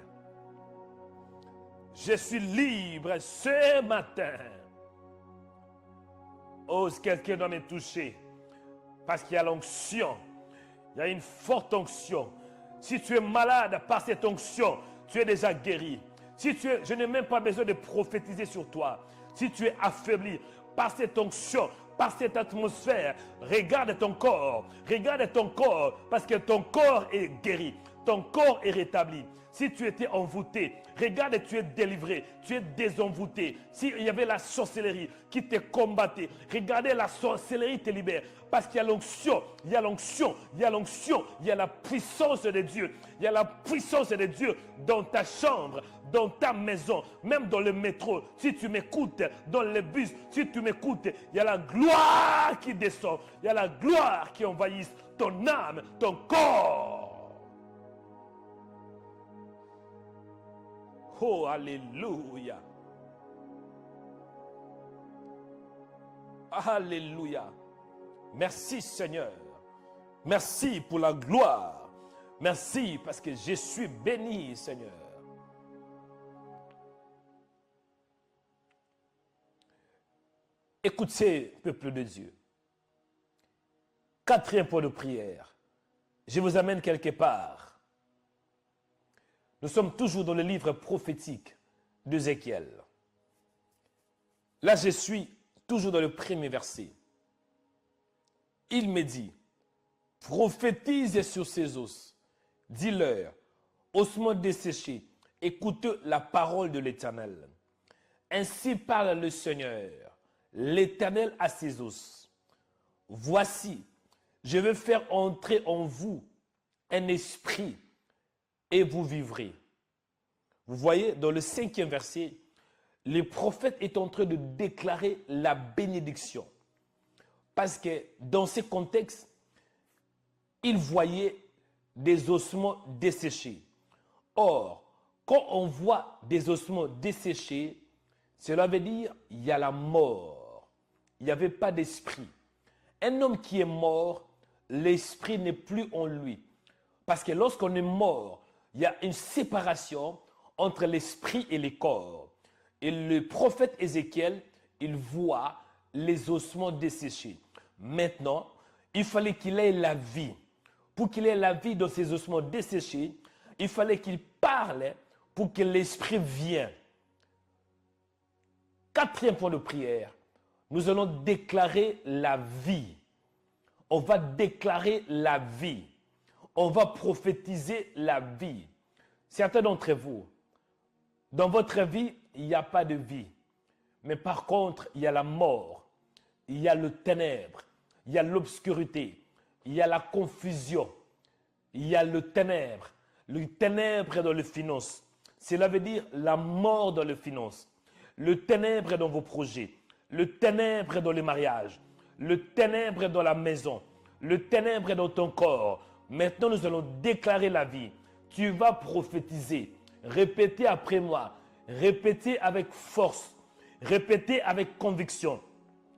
Je suis libre ce matin. Ose quelqu'un doit me toucher. Parce qu'il y a l'onction. Il y a une forte onction. Si tu es malade par cette onction, tu es déjà guéri. Je n'ai même pas besoin de prophétiser sur toi. Si tu es affaibli par cette onction, par cette atmosphère, regarde ton corps. Regarde ton corps parce que ton corps est guéri. Ton corps est rétabli. Si tu étais envoûté, regarde, tu es délivré, tu es désenvoûté. S'il y avait la sorcellerie qui te combattait, regardez, la sorcellerie te libère. Parce qu'il y a l'onction, il y a l'onction, il y a l'onction, il y a la puissance de Dieu. Il y a la puissance de Dieu dans ta chambre, dans ta maison, même dans le métro. Si tu m'écoutes, dans le bus, si tu m'écoutes, il y a la gloire qui descend. Il y a la gloire qui envahit ton âme, ton corps. Oh, alléluia. Alléluia. Merci Seigneur. Merci pour la gloire. Merci parce que je suis béni Seigneur. Écoutez, peuple de Dieu. Quatrième point de prière. Je vous amène quelque part. Nous sommes toujours dans le livre prophétique d'Ézéchiel. Là, je suis toujours dans le premier verset. Il me dit, prophétise sur ces os, dis-leur, ossements desséchés, écoutez la parole de l'Éternel. Ainsi parle le Seigneur, l'Éternel à ses os. Voici, je vais faire entrer en vous un esprit et vous vivrez. Vous voyez, dans le 5e verset, le prophète est en train de déclarer la bénédiction. Parce que dans ce contexte, il voyait des ossements desséchés. Or, quand on voit des ossements desséchés, cela veut dire qu'il y a la mort. Il n'y avait pas d'esprit. Un homme qui est mort, l'esprit n'est plus en lui. Parce que lorsqu'on est mort, il y a une séparation entre l'esprit et le corps. Et le prophète Ézéchiel, il voit les ossements desséchés. Maintenant, il fallait qu'il ait la vie. Pour qu'il ait la vie dans ces ossements desséchés, il fallait qu'il parle pour que l'esprit vienne. 4e point de prière, nous allons déclarer la vie. On va déclarer la vie. On va prophétiser la vie. Certains d'entre vous, dans votre vie, il n'y a pas de vie. Mais par contre, il y a la mort, il y a le ténèbre, il y a l'obscurité, il y a la confusion, il y a le ténèbre dans les finances. Cela veut dire la mort dans les finances, le ténèbre dans vos projets, le ténèbre dans les mariages, le ténèbre dans la maison, le ténèbre dans ton corps. Maintenant, nous allons déclarer la vie. Tu vas prophétiser. Répétez après moi. Répétez avec force. Répétez avec conviction.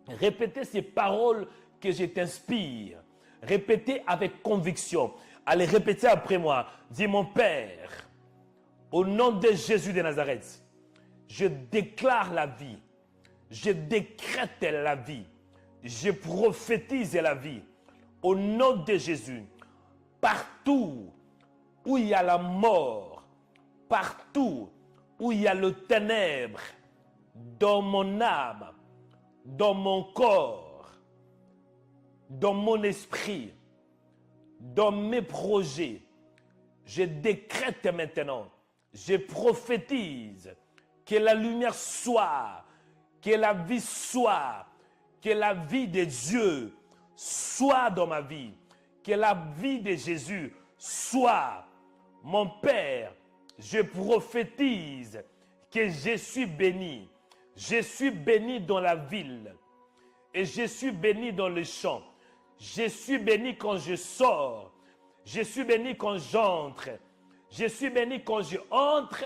Répétez ces paroles que je t'inspire. Répétez avec conviction. Allez, répétez après moi. Dis, mon Père, au nom de Jésus de Nazareth, je déclare la vie. Je décrète la vie. Je prophétise la vie. Au nom de Jésus, partout où il y a la mort, partout où il y a le ténèbre, dans mon âme, dans mon corps, dans mon esprit, dans mes projets, je décrète maintenant, je prophétise que la lumière soit, que la vie soit, que la vie de Dieu soit dans ma vie, que la vie de Jésus soit. Mon Père, je prophétise que je suis béni. Je suis béni dans la ville et je suis béni dans les champs. Je suis béni quand je sors. Je suis béni quand j'entre. Je suis béni quand je entre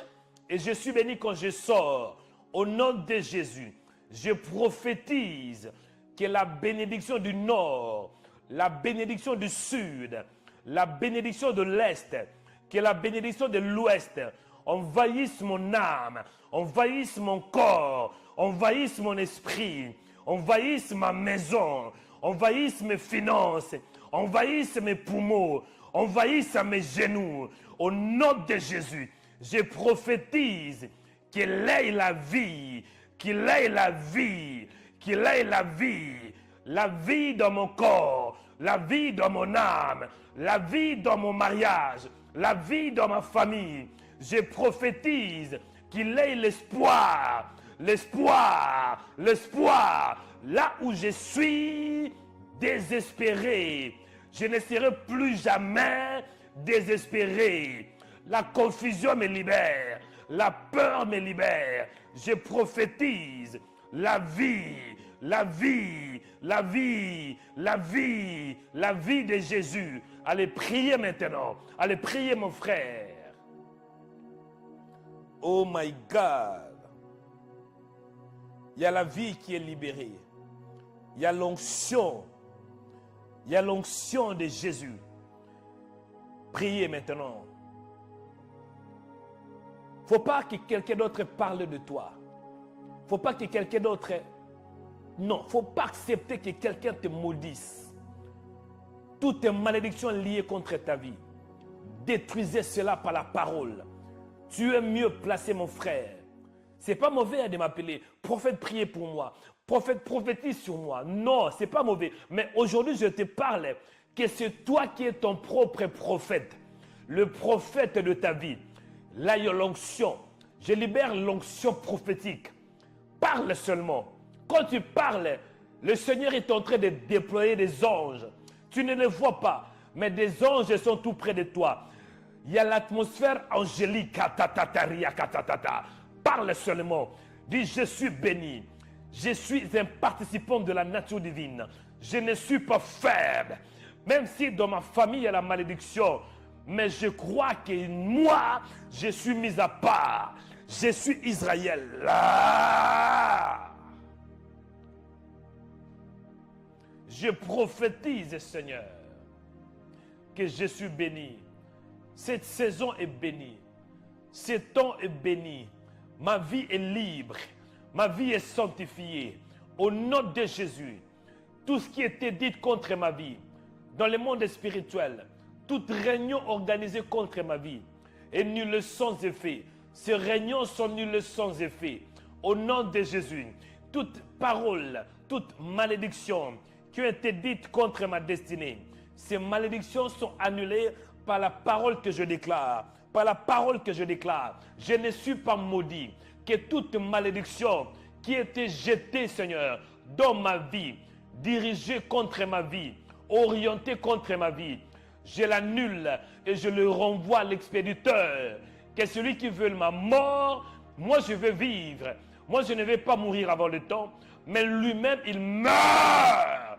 et je suis béni quand je sors. Au nom de Jésus, je prophétise que la bénédiction du nord, la bénédiction du sud, la bénédiction de l'est, que la bénédiction de l'ouest envahisse mon âme, envahisse mon corps, envahisse mon esprit, envahisse ma maison, envahisse mes finances, envahisse mes poumons, envahisse mes genoux. Au nom de Jésus, je prophétise qu'il ait la vie, qu'il ait la vie, qu'il ait la vie dans mon corps, la vie dans mon âme, la vie dans mon mariage, la vie dans ma famille. Je prophétise qu'il ait l'espoir, l'espoir, l'espoir. Là où je suis désespéré, je ne serai plus jamais désespéré. La confusion me libère, la peur me libère. Je prophétise la vie, la vie, la vie, la vie, la vie de Jésus. Allez prier maintenant. Allez prier mon frère. Oh my God. Il y a la vie qui est libérée. Il y a l'onction. Il y a l'onction de Jésus. Priez maintenant. Il ne faut pas que quelqu'un d'autre parle de toi. Il ne faut pas que quelqu'un d'autre... Non, il ne faut pas accepter que quelqu'un te maudisse. Toutes les malédictions liées contre ta vie, détruisez cela par la parole. Tu es mieux placé, mon frère. C'est pas mauvais de m'appeler. Prophète, priez pour moi. Prophète, prophétise sur moi. Non, c'est pas mauvais. Mais aujourd'hui, je te parle que c'est toi qui es ton propre prophète. Le prophète de ta vie. Là, il y a l'onction. Je libère l'onction prophétique. Parle seulement. Quand tu parles, le Seigneur est en train de déployer des anges. Tu ne les vois pas, mais des anges sont tout près de toi. Il y a l'atmosphère angélique. Parle seulement. Dis, je suis béni. Je suis un participant de la nature divine. Je ne suis pas faible. Même si dans ma famille il y a la malédiction, mais je crois que moi, je suis mis à part. Je suis Israël. Je prophétise, Seigneur, que je suis béni. Cette saison est bénie. Ce temps est béni. Ma vie est libre. Ma vie est sanctifiée. Au nom de Jésus, tout ce qui était dit contre ma vie, dans le monde spirituel, toute réunion organisée contre ma vie est nulle sans effet. Ces réunions sont nulles sans effet. Au nom de Jésus, toute parole, toute malédiction qui ont été dites contre ma destinée, ces malédictions sont annulées par la parole que je déclare. Par la parole que je déclare, je ne suis pas maudit. Que toute malédiction qui était jetée, Seigneur, dans ma vie, dirigée contre ma vie, orientée contre ma vie, je l'annule et je le renvoie à l'expéditeur. Que celui qui veut ma mort, moi je veux vivre. Moi je ne vais pas mourir avant le temps, mais lui-même il meurt.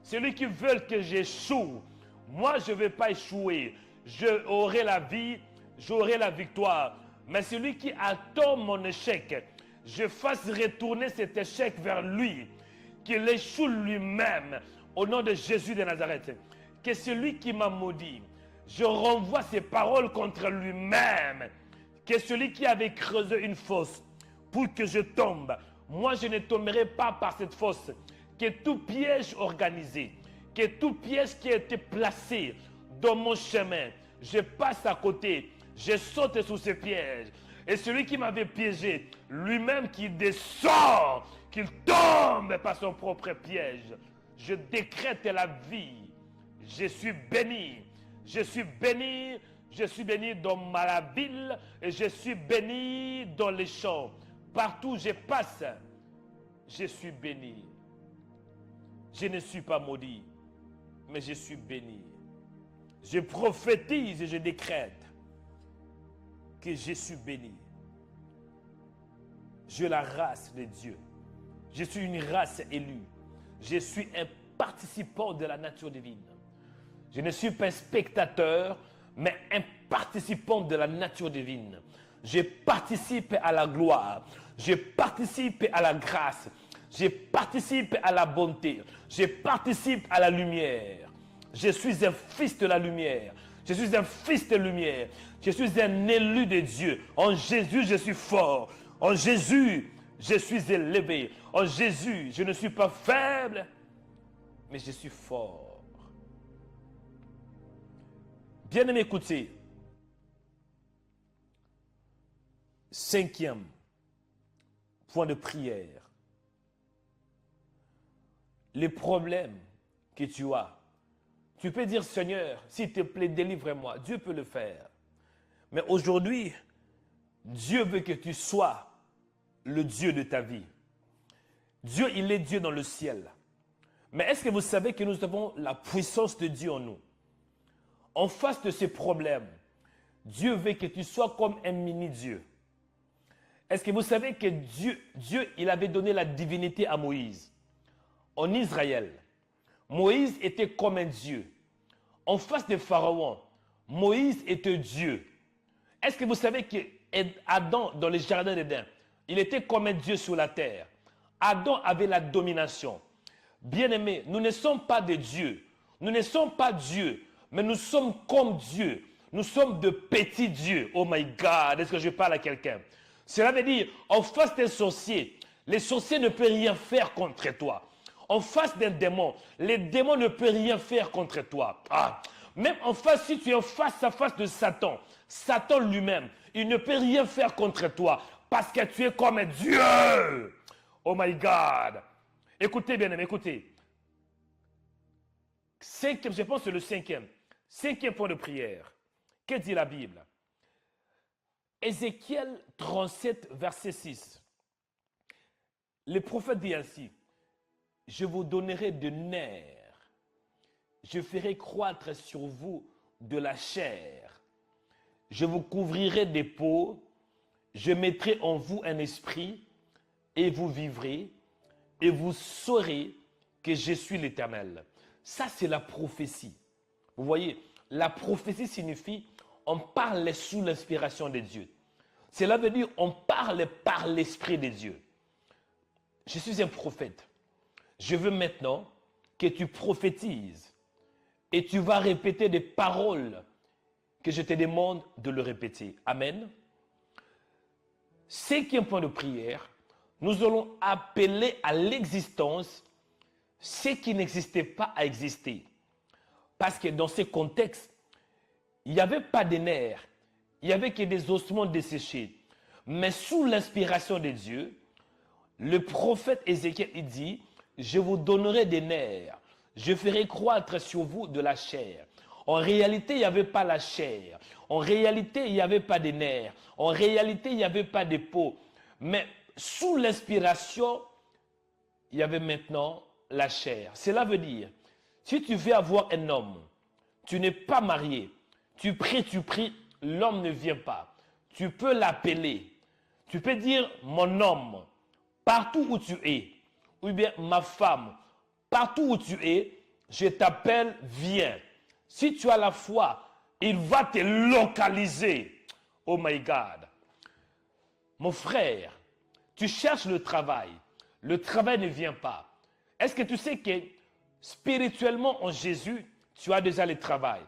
Celui qui veut que j'échoue, moi je ne vais pas échouer. Je aurai la vie, j'aurai la victoire. Mais celui qui attend mon échec, je fasse retourner cet échec vers lui, qu'il échoue lui-même au nom de Jésus de Nazareth. Que celui qui m'a maudit, je renvoie ses paroles contre lui-même. Que celui qui avait creusé une fosse pour que je tombe, moi je ne tomberai pas par cette fosse. Que tout piège organisé, que tout piège qui a été placé dans mon chemin, je passe à côté, je saute sous ce piège. Et celui qui m'avait piégé, lui-même qui descend, qu'il tombe par son propre piège. Je décrète la vie. Je suis béni. Je suis béni. Je suis béni dans ma ville et je suis béni dans les champs. Partout où je passe, je suis béni. Je ne suis pas maudit, mais je suis béni. Je prophétise et je décrète que je suis béni. Je la race de Dieu. Je suis une race élue. Je suis un participant de la nature divine. Je ne suis pas un spectateur, mais un participant de la nature divine. Je participe à la gloire. Je participe à la grâce. Je participe à la bonté. Je participe à la lumière. Je suis un fils de la lumière. Je suis un fils de lumière. Je suis un élu de Dieu. En Jésus, je suis fort. En Jésus, je suis élevé. En Jésus, je ne suis pas faible, mais je suis fort. Bien-aimé, écoutez. 5e point de prière. Les problèmes que tu as, tu peux dire, Seigneur, s'il te plaît, délivre-moi. Dieu peut le faire. Mais aujourd'hui, Dieu veut que tu sois le Dieu de ta vie. Dieu, il est Dieu dans le ciel. Mais est-ce que vous savez que nous avons la puissance de Dieu en nous? En face de ces problèmes, Dieu veut que tu sois comme un mini-Dieu. Est-ce que vous savez que Dieu, il avait donné la divinité à Moïse? En Israël, Moïse était comme un Dieu. En face de Pharaon, Moïse était Dieu. Est-ce que vous savez que Adam, dans le jardin d'Éden, il était comme un Dieu sur la terre? Adam avait la domination. Bien-aimés, nous ne sommes pas des dieux. Nous ne sommes pas Dieu, mais nous sommes comme Dieu. Nous sommes de petits dieux. Oh my God, est-ce que je parle à quelqu'un? Cela veut dire, en face d'un sorcier, les sorciers ne peuvent rien faire contre toi. En face d'un démon, les démons ne peuvent rien faire contre toi. Même en face, si tu es en face à face de Satan, Satan lui-même, Il ne peut rien faire contre toi parce que tu es comme Dieu. Oh my God. Écoutez, bien aimé, écoutez. Cinquième, je pense que c'est le cinquième. Cinquième point de prière. Que dit la Bible? Ézéchiel 37, verset 6. Le prophète dit ainsi, je vous donnerai de nerfs, je ferai croître sur vous de la chair, je vous couvrirai des peaux, je mettrai en vous un esprit, et vous vivrez, et vous saurez que je suis l'Éternel. Ça, c'est la prophétie. Vous voyez, la prophétie signifie on parle sous l'inspiration de Dieu. Cela veut dire on parle par l'Esprit de Dieu. Je suis un prophète. Je veux maintenant que tu prophétises et tu vas répéter des paroles que je te demande de le répéter. Amen. Cinquième point de prière, nous allons appeler à l'existence ce qui n'existait pas à exister. Parce que dans ce contexte, il n'y avait pas de nerfs, il n'y avait que des ossements desséchés. Mais sous l'inspiration de Dieu, le prophète Ézéchiel il dit, je vous donnerai des nerfs, je ferai croître sur vous de la chair. En réalité, il n'y avait pas la chair. En réalité, il n'y avait pas de nerfs. En réalité, il n'y avait pas de peau. Mais sous l'inspiration, il y avait maintenant la chair. Cela veut dire, si tu veux avoir un homme, tu n'es pas marié, tu pries, l'homme ne vient pas. Tu peux l'appeler. Tu peux dire, mon homme, partout où tu es, ou bien ma femme, partout où tu es, je t'appelle, viens. Si tu as la foi, il va te localiser. Oh my God. Mon frère, tu cherches le travail ne vient pas. Est-ce que tu sais que spirituellement en Jésus, tu as déjà le travail?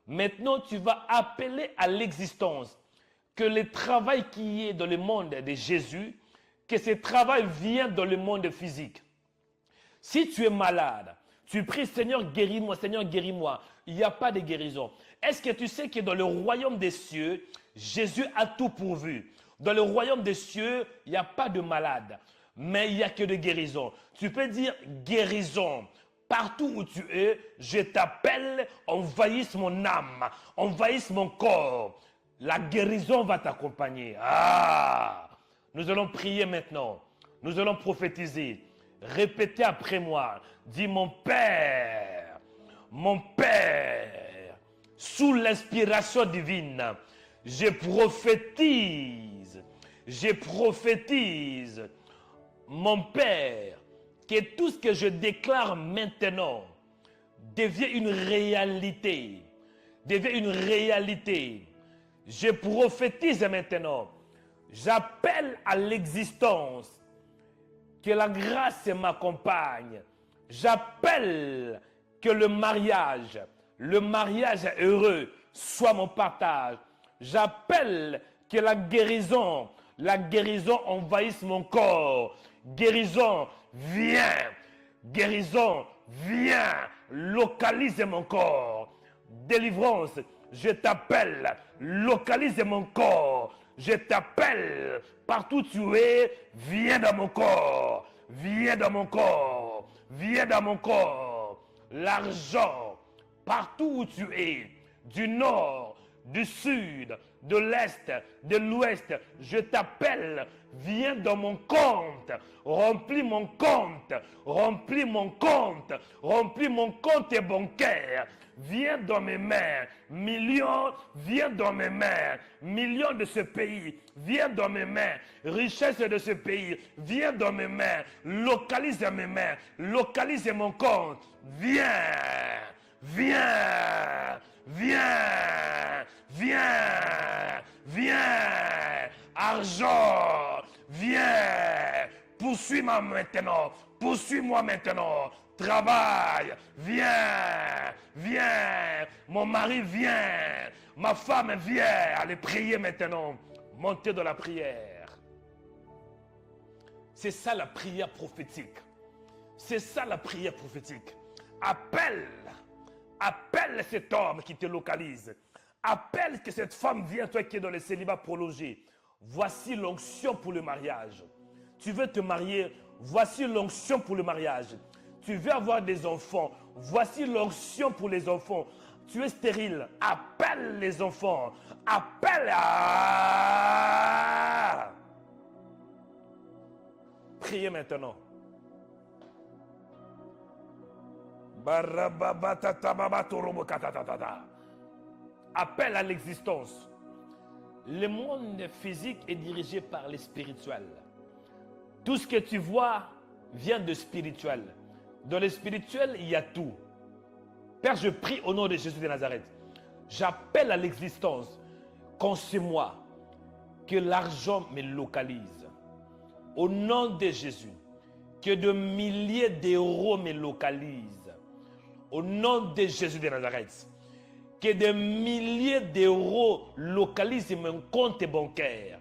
Maintenant, tu vas appeler à l'existence que le travail qui est dans le monde de Jésus, que ce travail vient dans le monde physique. Si tu es malade, tu pries, Seigneur, guéris-moi, Seigneur, guéris-moi. Il n'y a pas de guérison. Est-ce que tu sais que dans le royaume des cieux, Jésus a tout pourvu? Dans le royaume des cieux, il n'y a pas de malade, mais il n'y a que de guérison. Tu peux dire guérison. Partout où tu es, je t'appelle, envahisse mon âme, envahisse mon corps. La guérison va t'accompagner. Ah! Nous allons prier maintenant. Nous allons prophétiser. Répétez après moi. Dis mon Père, sous l'inspiration divine, je prophétise, mon Père, que tout ce que je déclare maintenant devient une réalité. Je prophétise maintenant. J'appelle à l'existence que la grâce m'accompagne. J'appelle que le mariage heureux soit mon partage. J'appelle que la guérison envahisse mon corps. Guérison, viens, localise mon corps. Délivrance, je t'appelle, localise mon corps. Je t'appelle, partout où tu es, viens dans mon corps. L'argent, partout où tu es, du nord, du sud, de l'est, de l'ouest, je t'appelle, viens dans mon compte, remplis mon compte bancaire, viens dans mes mains, millions, viens dans mes mains, millions de ce pays, viens dans mes mains, richesse de ce pays, viens dans mes mains, localise mes mains, localise mon compte, viens, argent, viens, poursuis-moi maintenant, travail, viens, mon mari vient, ma femme vient, allez prier maintenant, montez dans la prière. C'est ça la prière prophétique. Appelle cet homme qui te localise. Appelle que cette femme vienne, toi qui es dans le célibat prolongé. Voici l'onction pour le mariage. Tu veux te marier, voici l'onction pour le mariage. Tu veux avoir des enfants, voici l'onction pour les enfants. Tu es stérile, appelle les enfants. Appelle à... Priez maintenant. Appel à l'existence. Le monde physique est dirigé par le spirituel. Tout ce que tu vois vient de spirituel. Dans le spirituel, il y a tout. Père, je prie au nom de Jésus de Nazareth. J'appelle à l'existence, qu'en ce mois, que l'argent me localise. Au nom de Jésus, que de milliers d'euros me localisent. Au nom de Jésus de Nazareth, que des milliers d'euros localisent mon compte bancaire.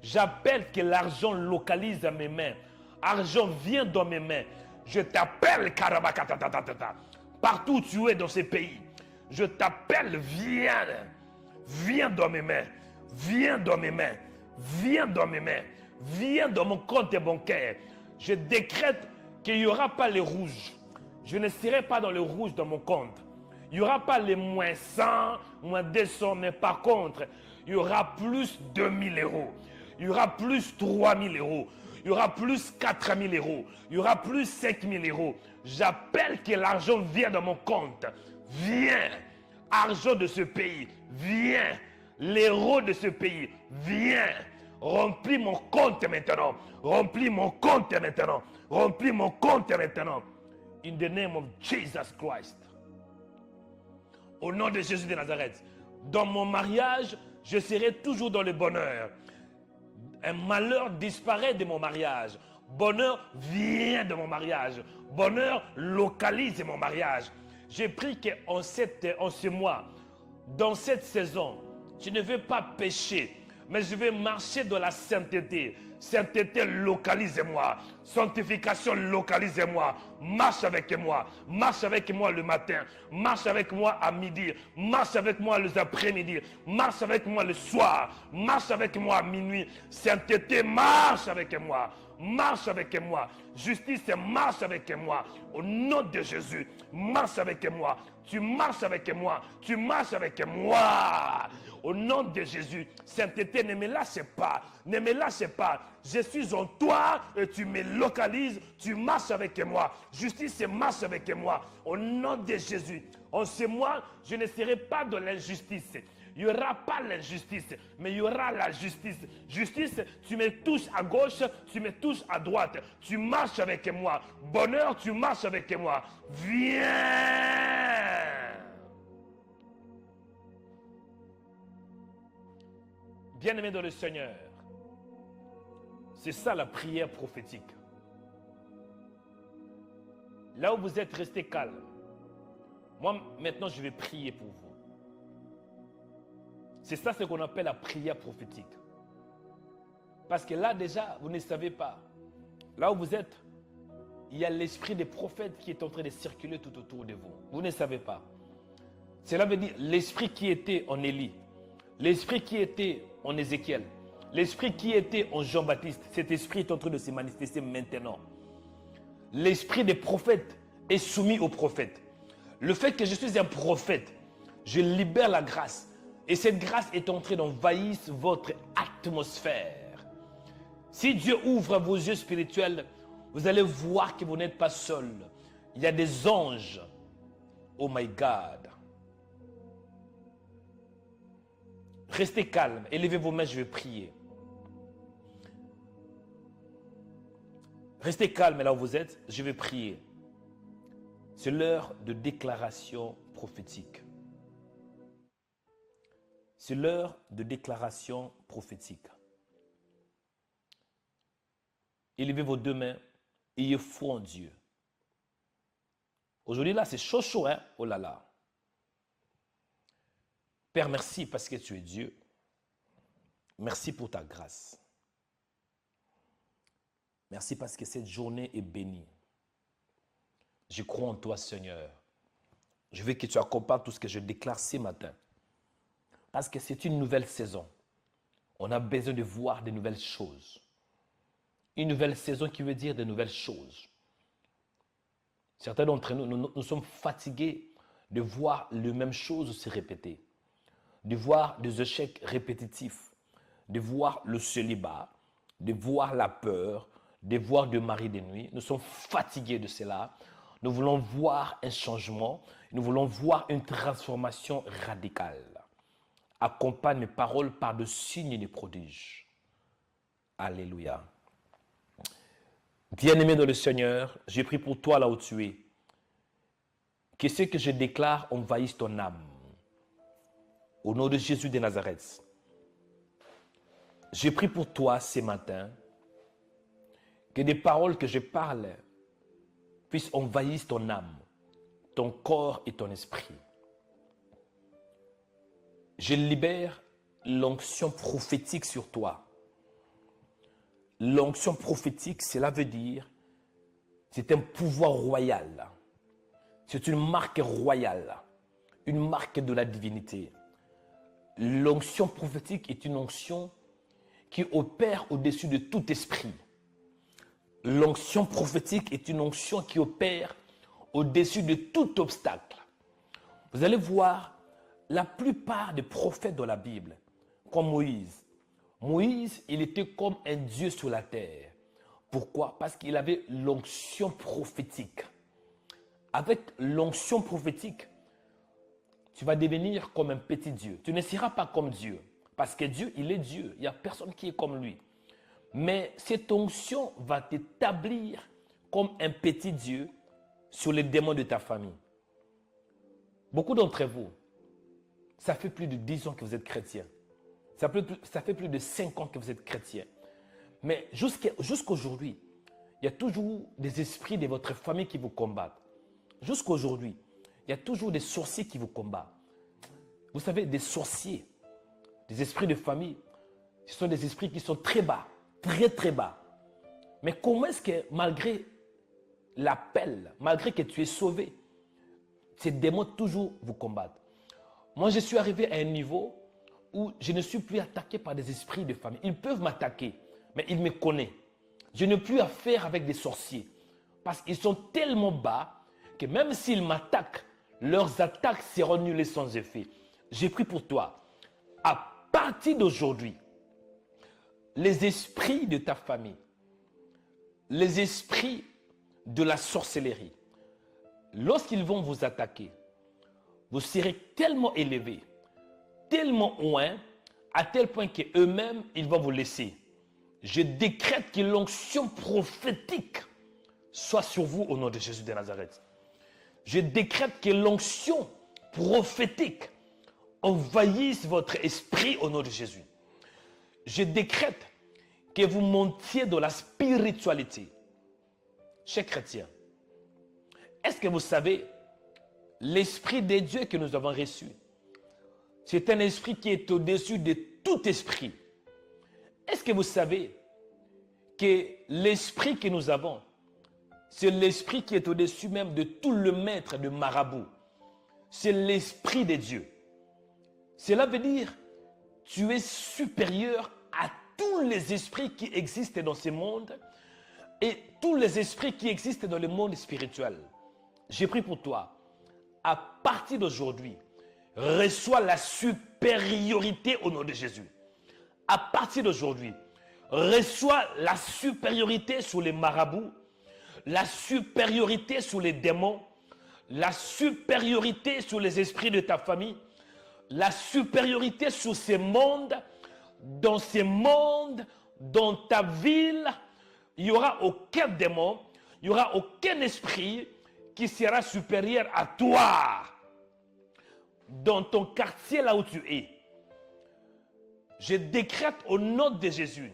J'appelle que l'argent localise à mes mains. Argent vient dans mes mains. Je t'appelle Karabakatatatata. Partout où tu es dans ces pays, je t'appelle, viens. Viens dans mes mains. Viens dans mes mains. Viens dans mes mains. Viens dans mon compte bancaire. Je décrète qu'il n'y aura pas les rouges. Je ne serai pas dans le rouge dans mon compte. Il n'y aura pas les moins 100, moins 200, mais par contre, il y aura plus 2000 euros. Il y aura plus 3000 euros. Il y aura plus 4000 euros. Il y aura plus 5000 euros. J'appelle que l'argent vienne dans mon compte. Viens. Argent de ce pays. Viens. L'héros de ce pays. Viens. Remplis mon compte maintenant. Remplis mon compte maintenant. Remplis mon compte maintenant. In the name of Jesus Christ. Au nom de Jésus de Nazareth. Dans mon mariage, je serai toujours dans le bonheur. Un malheur disparaît de mon mariage. Bonheur vient de mon mariage. Bonheur localise mon mariage. J'ai pris qu'en ce mois, dans cette saison, je ne veux pas pécher, mais je vais marcher dans la sainteté. Sainteté, localisez-moi. Sanctification, localisez-moi. Marche avec moi. Marche avec moi le matin. Marche avec moi à midi. Marche avec moi les après-midi. Marche avec moi le soir. Marche avec moi à minuit. Sainteté, marche avec moi. Marche avec moi. Justice, marche avec moi. Au nom de Jésus, marche avec moi. Tu marches avec moi. Tu marches avec moi. Au nom de Jésus, sainteté, ne me lâche pas. Ne me lâche pas. Je suis en toi et tu me localises. Tu marches avec moi. Justice, marche avec moi. Au nom de Jésus. En ce mois, je ne serai pas dans l'injustice. Il n'y aura pas l'injustice, mais il y aura la justice. Justice, tu me touches à gauche, tu me touches à droite. Tu marches avec moi. Bonheur, tu marches avec moi. Viens. Bien-aimé dans le Seigneur, c'est ça la prière prophétique. Là où vous êtes, resté calme. Moi, maintenant, je vais prier pour vous. C'est ça ce qu'on appelle la prière prophétique. Parce que là, déjà, vous ne savez pas. Là où vous êtes, il y a l'esprit des prophètes qui est en train de circuler tout autour de vous. Vous ne savez pas. Cela veut dire l'esprit qui était en Élie, l'esprit qui était en Ézéchiel, l'esprit qui était en Jean-Baptiste. Cet esprit est en train de se manifester maintenant. L'esprit des prophètes est soumis aux prophètes. Le fait que je suis un prophète, je libère la grâce. Et cette grâce est en train d'envahir votre atmosphère. Si Dieu ouvre vos yeux spirituels, vous allez voir que vous n'êtes pas seul. Il y a des anges. Oh my God. Restez calme. Élevez vos mains, je vais prier. Restez calme là où vous êtes, je vais prier. C'est l'heure de déclaration prophétique. C'est l'heure de déclaration prophétique. Élevez vos deux mains, ayez foi en Dieu. Aujourd'hui, là, c'est chaud, chaud, hein? Oh là là. Père, merci parce que tu es Dieu. Merci pour ta grâce. Merci parce que cette journée est bénie. Je crois en toi, Seigneur. Je veux que tu accompagnes tout ce que je déclare ce matin. Parce que c'est une nouvelle saison. On a besoin de voir de nouvelles choses. Une nouvelle saison qui veut dire de nouvelles choses. Certains d'entre nous, nous sommes fatigués de voir les mêmes choses se répéter. De voir des échecs répétitifs. De voir le célibat. De voir la peur. De voir des maris de nuit. Nous sommes fatigués de cela. Nous voulons voir un changement. Nous voulons voir une transformation radicale. Accompagne mes paroles par de signes et de prodiges. Alléluia. Bien-aimé dans le Seigneur, j'ai pris pour toi là où tu es. Que ce que je déclare envahisse ton âme. Au nom de Jésus de Nazareth. J'ai pris pour toi ce matin que des paroles que je parle puissent envahir ton âme, ton corps et ton esprit. Je libère l'onction prophétique sur toi. L'onction prophétique, cela veut dire, c'est un pouvoir royal. C'est une marque royale, une marque de la divinité. L'onction prophétique est une onction qui opère au-dessus de tout esprit. L'onction prophétique est une onction qui opère au-dessus de tout obstacle. Vous allez voir la plupart des prophètes de la Bible, comme Moïse. Moïse, il était comme un Dieu sur la terre. Pourquoi? Parce qu'il avait l'onction prophétique. Avec l'onction prophétique, tu vas devenir comme un petit Dieu. Tu ne seras pas comme Dieu. Parce que Dieu, il est Dieu. Il n'y a personne qui est comme lui. Mais cette onction va t'établir comme un petit Dieu sur les démons de ta famille. Beaucoup d'entre vous, ça fait plus de 10 ans que vous êtes chrétien. Ça fait plus de 5 ans que vous êtes chrétien. Mais jusqu'aujourd'hui, il y a toujours des esprits de votre famille qui vous combattent. Jusqu'aujourd'hui, il y a toujours des sorciers qui vous combattent. Vous savez, des sorciers, des esprits de famille, ce sont des esprits qui sont très bas, très très bas. Mais comment est-ce que malgré l'appel, malgré que tu es sauvé, ces démons toujours vous combattent? Moi, je suis arrivé à un niveau où je ne suis plus attaqué par des esprits de famille. Ils peuvent m'attaquer, mais ils me connaissent. Je n'ai plus affaire avec des sorciers parce qu'ils sont tellement bas que même s'ils m'attaquent, leurs attaques seront nulles et sans effet. J'ai pris pour toi, à partir d'aujourd'hui, les esprits de ta famille, les esprits de la sorcellerie, lorsqu'ils vont vous attaquer, vous serez tellement élevés, tellement loin, à tel point qu'eux-mêmes, ils vont vous laisser. Je décrète que l'onction prophétique soit sur vous au nom de Jésus de Nazareth. Je décrète que l'onction prophétique envahisse votre esprit au nom de Jésus. Je décrète que vous montiez dans la spiritualité. Chers chrétiens, est-ce que vous savez, l'esprit de Dieu que nous avons reçu, c'est un esprit qui est au-dessus de tout esprit. Est-ce que vous savez que l'esprit que nous avons, c'est l'esprit qui est au-dessus même de tout le maître de marabout. C'est l'esprit de Dieu. Cela veut dire, tu es supérieur à tous les esprits qui existent dans ce monde et tous les esprits qui existent dans le monde spirituel. J'ai pris pour toi, à partir d'aujourd'hui, reçois la supériorité au nom de Jésus. À partir d'aujourd'hui, reçois la supériorité sur les marabouts, la supériorité sur les démons, la supériorité sur les esprits de ta famille, la supériorité sur ces mondes, dans ta ville, il n'y aura aucun démon, il n'y aura aucun esprit qui sera supérieur à toi. Dans ton quartier là où tu es, je décrète au nom de Jésus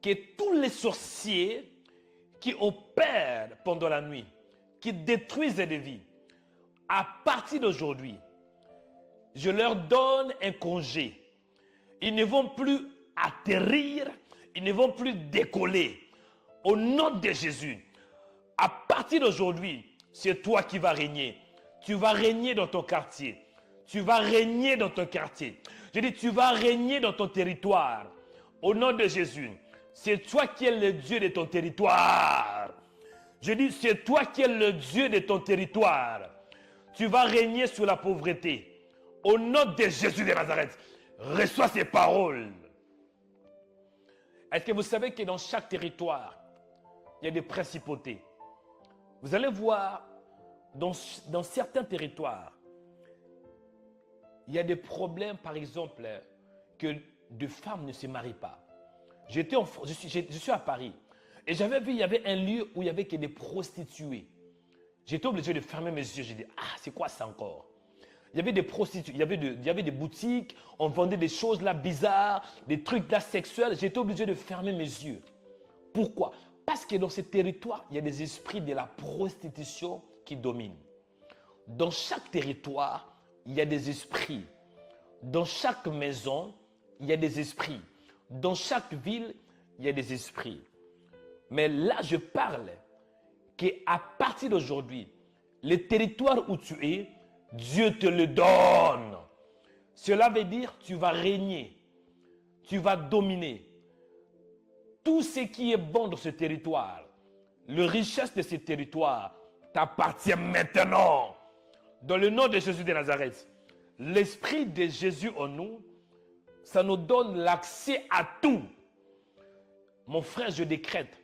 que tous les sorciers qui opèrent pendant la nuit, qui détruisent des vies, à partir d'aujourd'hui, je leur donne un congé. Ils ne vont plus atterrir, ils ne vont plus décoller. Au nom de Jésus, à partir d'aujourd'hui, c'est toi qui vas régner. Tu vas régner dans ton quartier. Tu vas régner dans ton quartier. Je dis, tu vas régner dans ton territoire. Au nom de Jésus. C'est toi qui es le Dieu de ton territoire. Je dis, c'est toi qui es le Dieu de ton territoire. Tu vas régner sur la pauvreté. Au nom de Jésus de Nazareth, reçois ces paroles. Est-ce que vous savez que dans chaque territoire, il y a des principautés? Vous allez voir, dans certains territoires, il y a des problèmes, par exemple, que deux femmes ne se marient pas. Je suis à Paris et j'avais vu, il y avait un lieu où il y avait que des prostituées. J'étais obligé de fermer mes yeux. J'ai dit, ah, c'est quoi ça encore? Il y avait des prostituées, il y avait des boutiques, on vendait des choses là bizarres, des trucs là sexuels. J'étais obligé de fermer mes yeux. Pourquoi? Parce que dans ces territoires, il y a des esprits de la prostitution qui dominent. Dans chaque territoire, il y a des esprits. Dans chaque maison, il y a des esprits. Dans chaque ville, il y a des esprits. Mais là, je parle qu'à partir d'aujourd'hui, le territoire où tu es, Dieu te le donne. Cela veut dire que tu vas régner, tu vas dominer. Tout ce qui est bon dans ce territoire, la richesse de ce territoire t'appartient maintenant. Dans le nom de Jésus de Nazareth, l'Esprit de Jésus en nous, ça nous donne l'accès à tout. Mon frère, je décrète,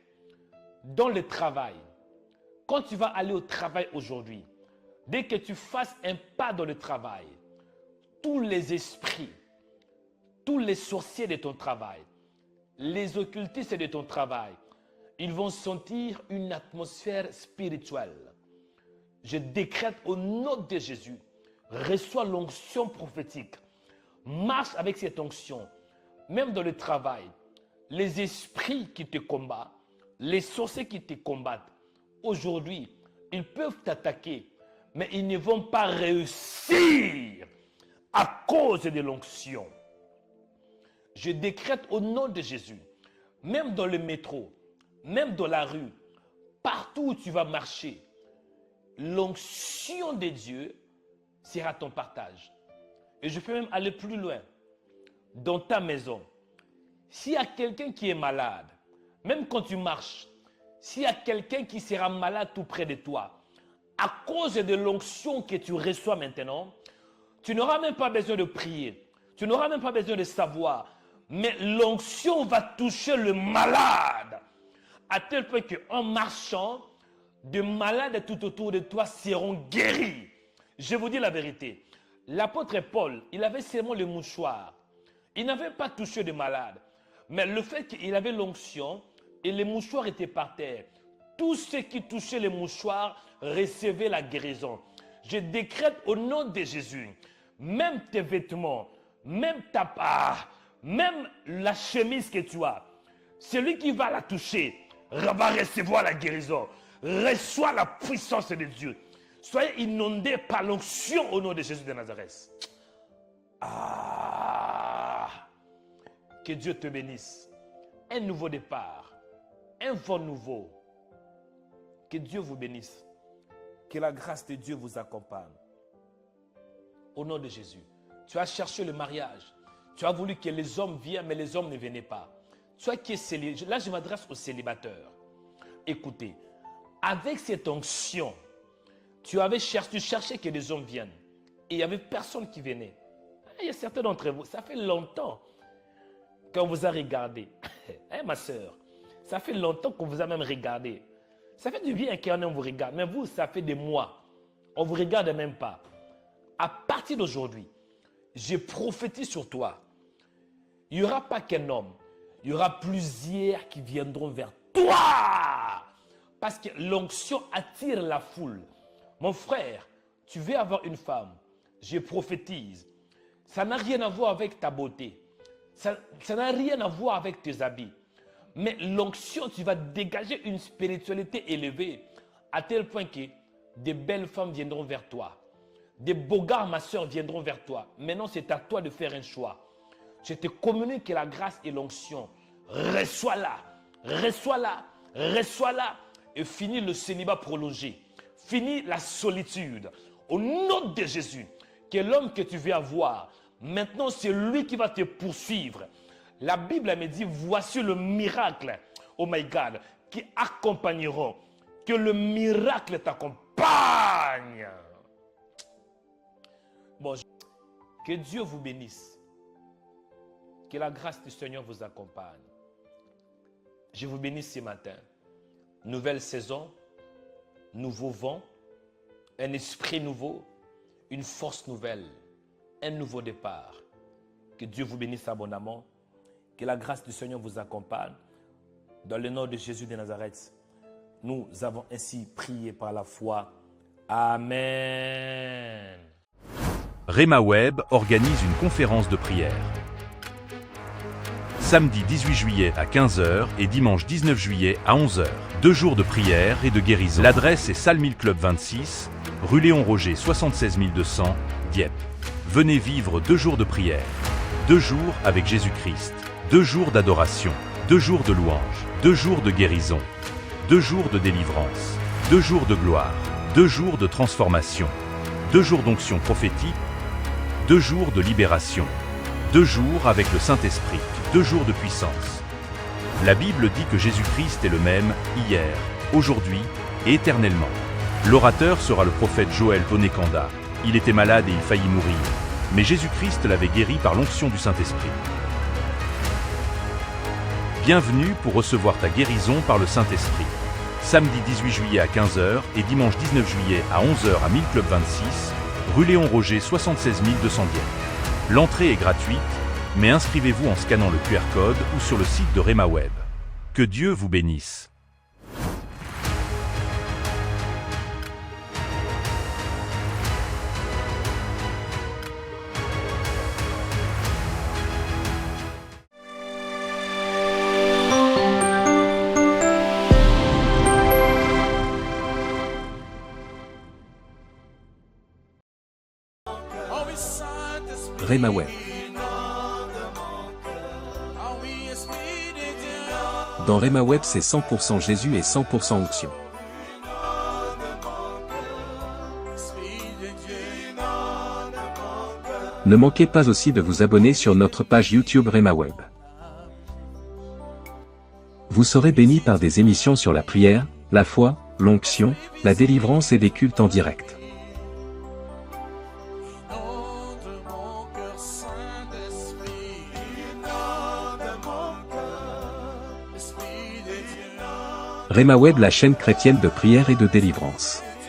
dans le travail, quand tu vas aller au travail aujourd'hui, dès que tu fasses un pas dans le travail, tous les esprits, tous les sorciers de ton travail, les occultistes de ton travail, ils vont sentir une atmosphère spirituelle. Je décrète au nom de Jésus, reçois l'onction prophétique. Marche avec cette onction, même dans le travail. Les esprits qui te combattent, les sorciers qui te combattent, aujourd'hui, ils peuvent t'attaquer, mais ils ne vont pas réussir à cause de l'onction. Je décrète au nom de Jésus, même dans le métro, même dans la rue, partout où tu vas marcher, l'onction de Dieu sera ton partage. Et je peux même aller plus loin. Dans ta maison, s'il y a quelqu'un qui est malade, même quand tu marches, s'il y a quelqu'un qui sera malade tout près de toi, à cause de l'onction que tu reçois maintenant, tu n'auras même pas besoin de prier. Tu n'auras même pas besoin de savoir. Mais l'onction va toucher le malade. À tel point qu'en marchant, de malades tout autour de toi seront guéris. Je vous dis la vérité. L'apôtre Paul, il avait seulement le mouchoir. Il n'avait pas touché de malade. Mais le fait qu'il avait l'onction et les mouchoirs étaient par terre, tous ceux qui touchaient les mouchoirs recevaient la guérison. Je décrète au nom de Jésus, même tes vêtements, même ta part, même la chemise que tu as, celui qui va la toucher va recevoir la guérison. Reçois la puissance de Dieu. Soyez inondés par l'onction au nom de Jésus de Nazareth. Ah! Que Dieu te bénisse. Un nouveau départ. Un vent nouveau. Que Dieu vous bénisse. Que la grâce de Dieu vous accompagne. Au nom de Jésus. Tu as cherché le mariage. Tu as voulu que les hommes viennent, mais les hommes ne venaient pas. Toi qui es célibataire, là je m'adresse aux célibataires. Écoutez, avec cette onction, tu cherchais que les hommes viennent. Et il n'y avait personne qui venait. Il y a certains d'entre vous, ça fait longtemps qu'on vous a regardé. Hein, ma soeur, ça fait longtemps qu'on vous a même regardé. Ça fait du bien qu'un homme vous regarde. Mais vous, ça fait des mois. On ne vous regarde même pas. À partir d'aujourd'hui, je prophétise sur toi. Il n'y aura pas qu'un homme. Il y aura plusieurs qui viendront vers toi. Parce que l'onction attire la foule. Mon frère, tu veux avoir une femme. Je prophétise. Ça n'a rien à voir avec ta beauté. Ça n'a rien à voir avec tes habits. Mais l'onction, tu vas dégager une spiritualité élevée à tel point que des belles femmes viendront vers toi. Des beaux gars, ma soeur, viendront vers toi. Maintenant, c'est à toi de faire un choix. Je te communique la grâce et l'onction. Reçois-la, reçois-la, reçois-la et finis le célibat prolongé. Finis la solitude. Au nom de Jésus, que l'homme que tu veux avoir, Maintenant, c'est lui qui va te poursuivre. La Bible me dit, voici le miracle, oh my God, qui accompagneront. Que le miracle t'accompagne. Bon, que Dieu vous bénisse. Que la grâce du Seigneur vous accompagne. Je vous bénis ce matin. Nouvelle saison, nouveau vent, un esprit nouveau, une force nouvelle, un nouveau départ. Que Dieu vous bénisse abondamment. Que la grâce du Seigneur vous accompagne. Dans le nom de Jésus de Nazareth, nous avons ainsi prié par la foi. Amen. Rema Web organise une conférence de prière. Samedi 18 juillet à 15 h et dimanche 19 juillet à 11 h. 2 jours de prière et de guérison. L'adresse est Salle 1000 Club 26, rue Léon Roger 76 200, Dieppe. Venez vivre 2 jours de prière. 2 jours avec Jésus-Christ. 2 jours d'adoration. 2 jours de louange. 2 jours de guérison. 2 jours de délivrance. 2 jours de gloire. 2 jours de transformation. 2 jours d'onction prophétique. 2 jours de libération. 2 jours avec le Saint-Esprit. 2 jours de puissance. La Bible dit que Jésus-Christ est le même, hier, aujourd'hui et éternellement. L'orateur sera le prophète Joël Tonekanda. Il était malade et il faillit mourir. Mais Jésus-Christ l'avait guéri par l'onction du Saint-Esprit. Bienvenue pour recevoir ta guérison par le Saint-Esprit. Samedi 18 juillet à 15 h et dimanche 19 juillet à 11 h à 1000 Club 26, rue Léon Roger 76 200 Dieppe. L'entrée est gratuite, mais inscrivez-vous en scannant le QR code ou sur le site de Rema Web. Que Dieu vous bénisse. Rema Web. Dans Rema Web, c'est 100% Jésus et 100% onction. Ne manquez pas aussi de vous abonner sur notre page YouTube Rema Web. Vous serez bénis par des émissions sur la prière, la foi, l'onction, la délivrance et des cultes en direct. Rema Web, la chaîne chrétienne de prière et de délivrance.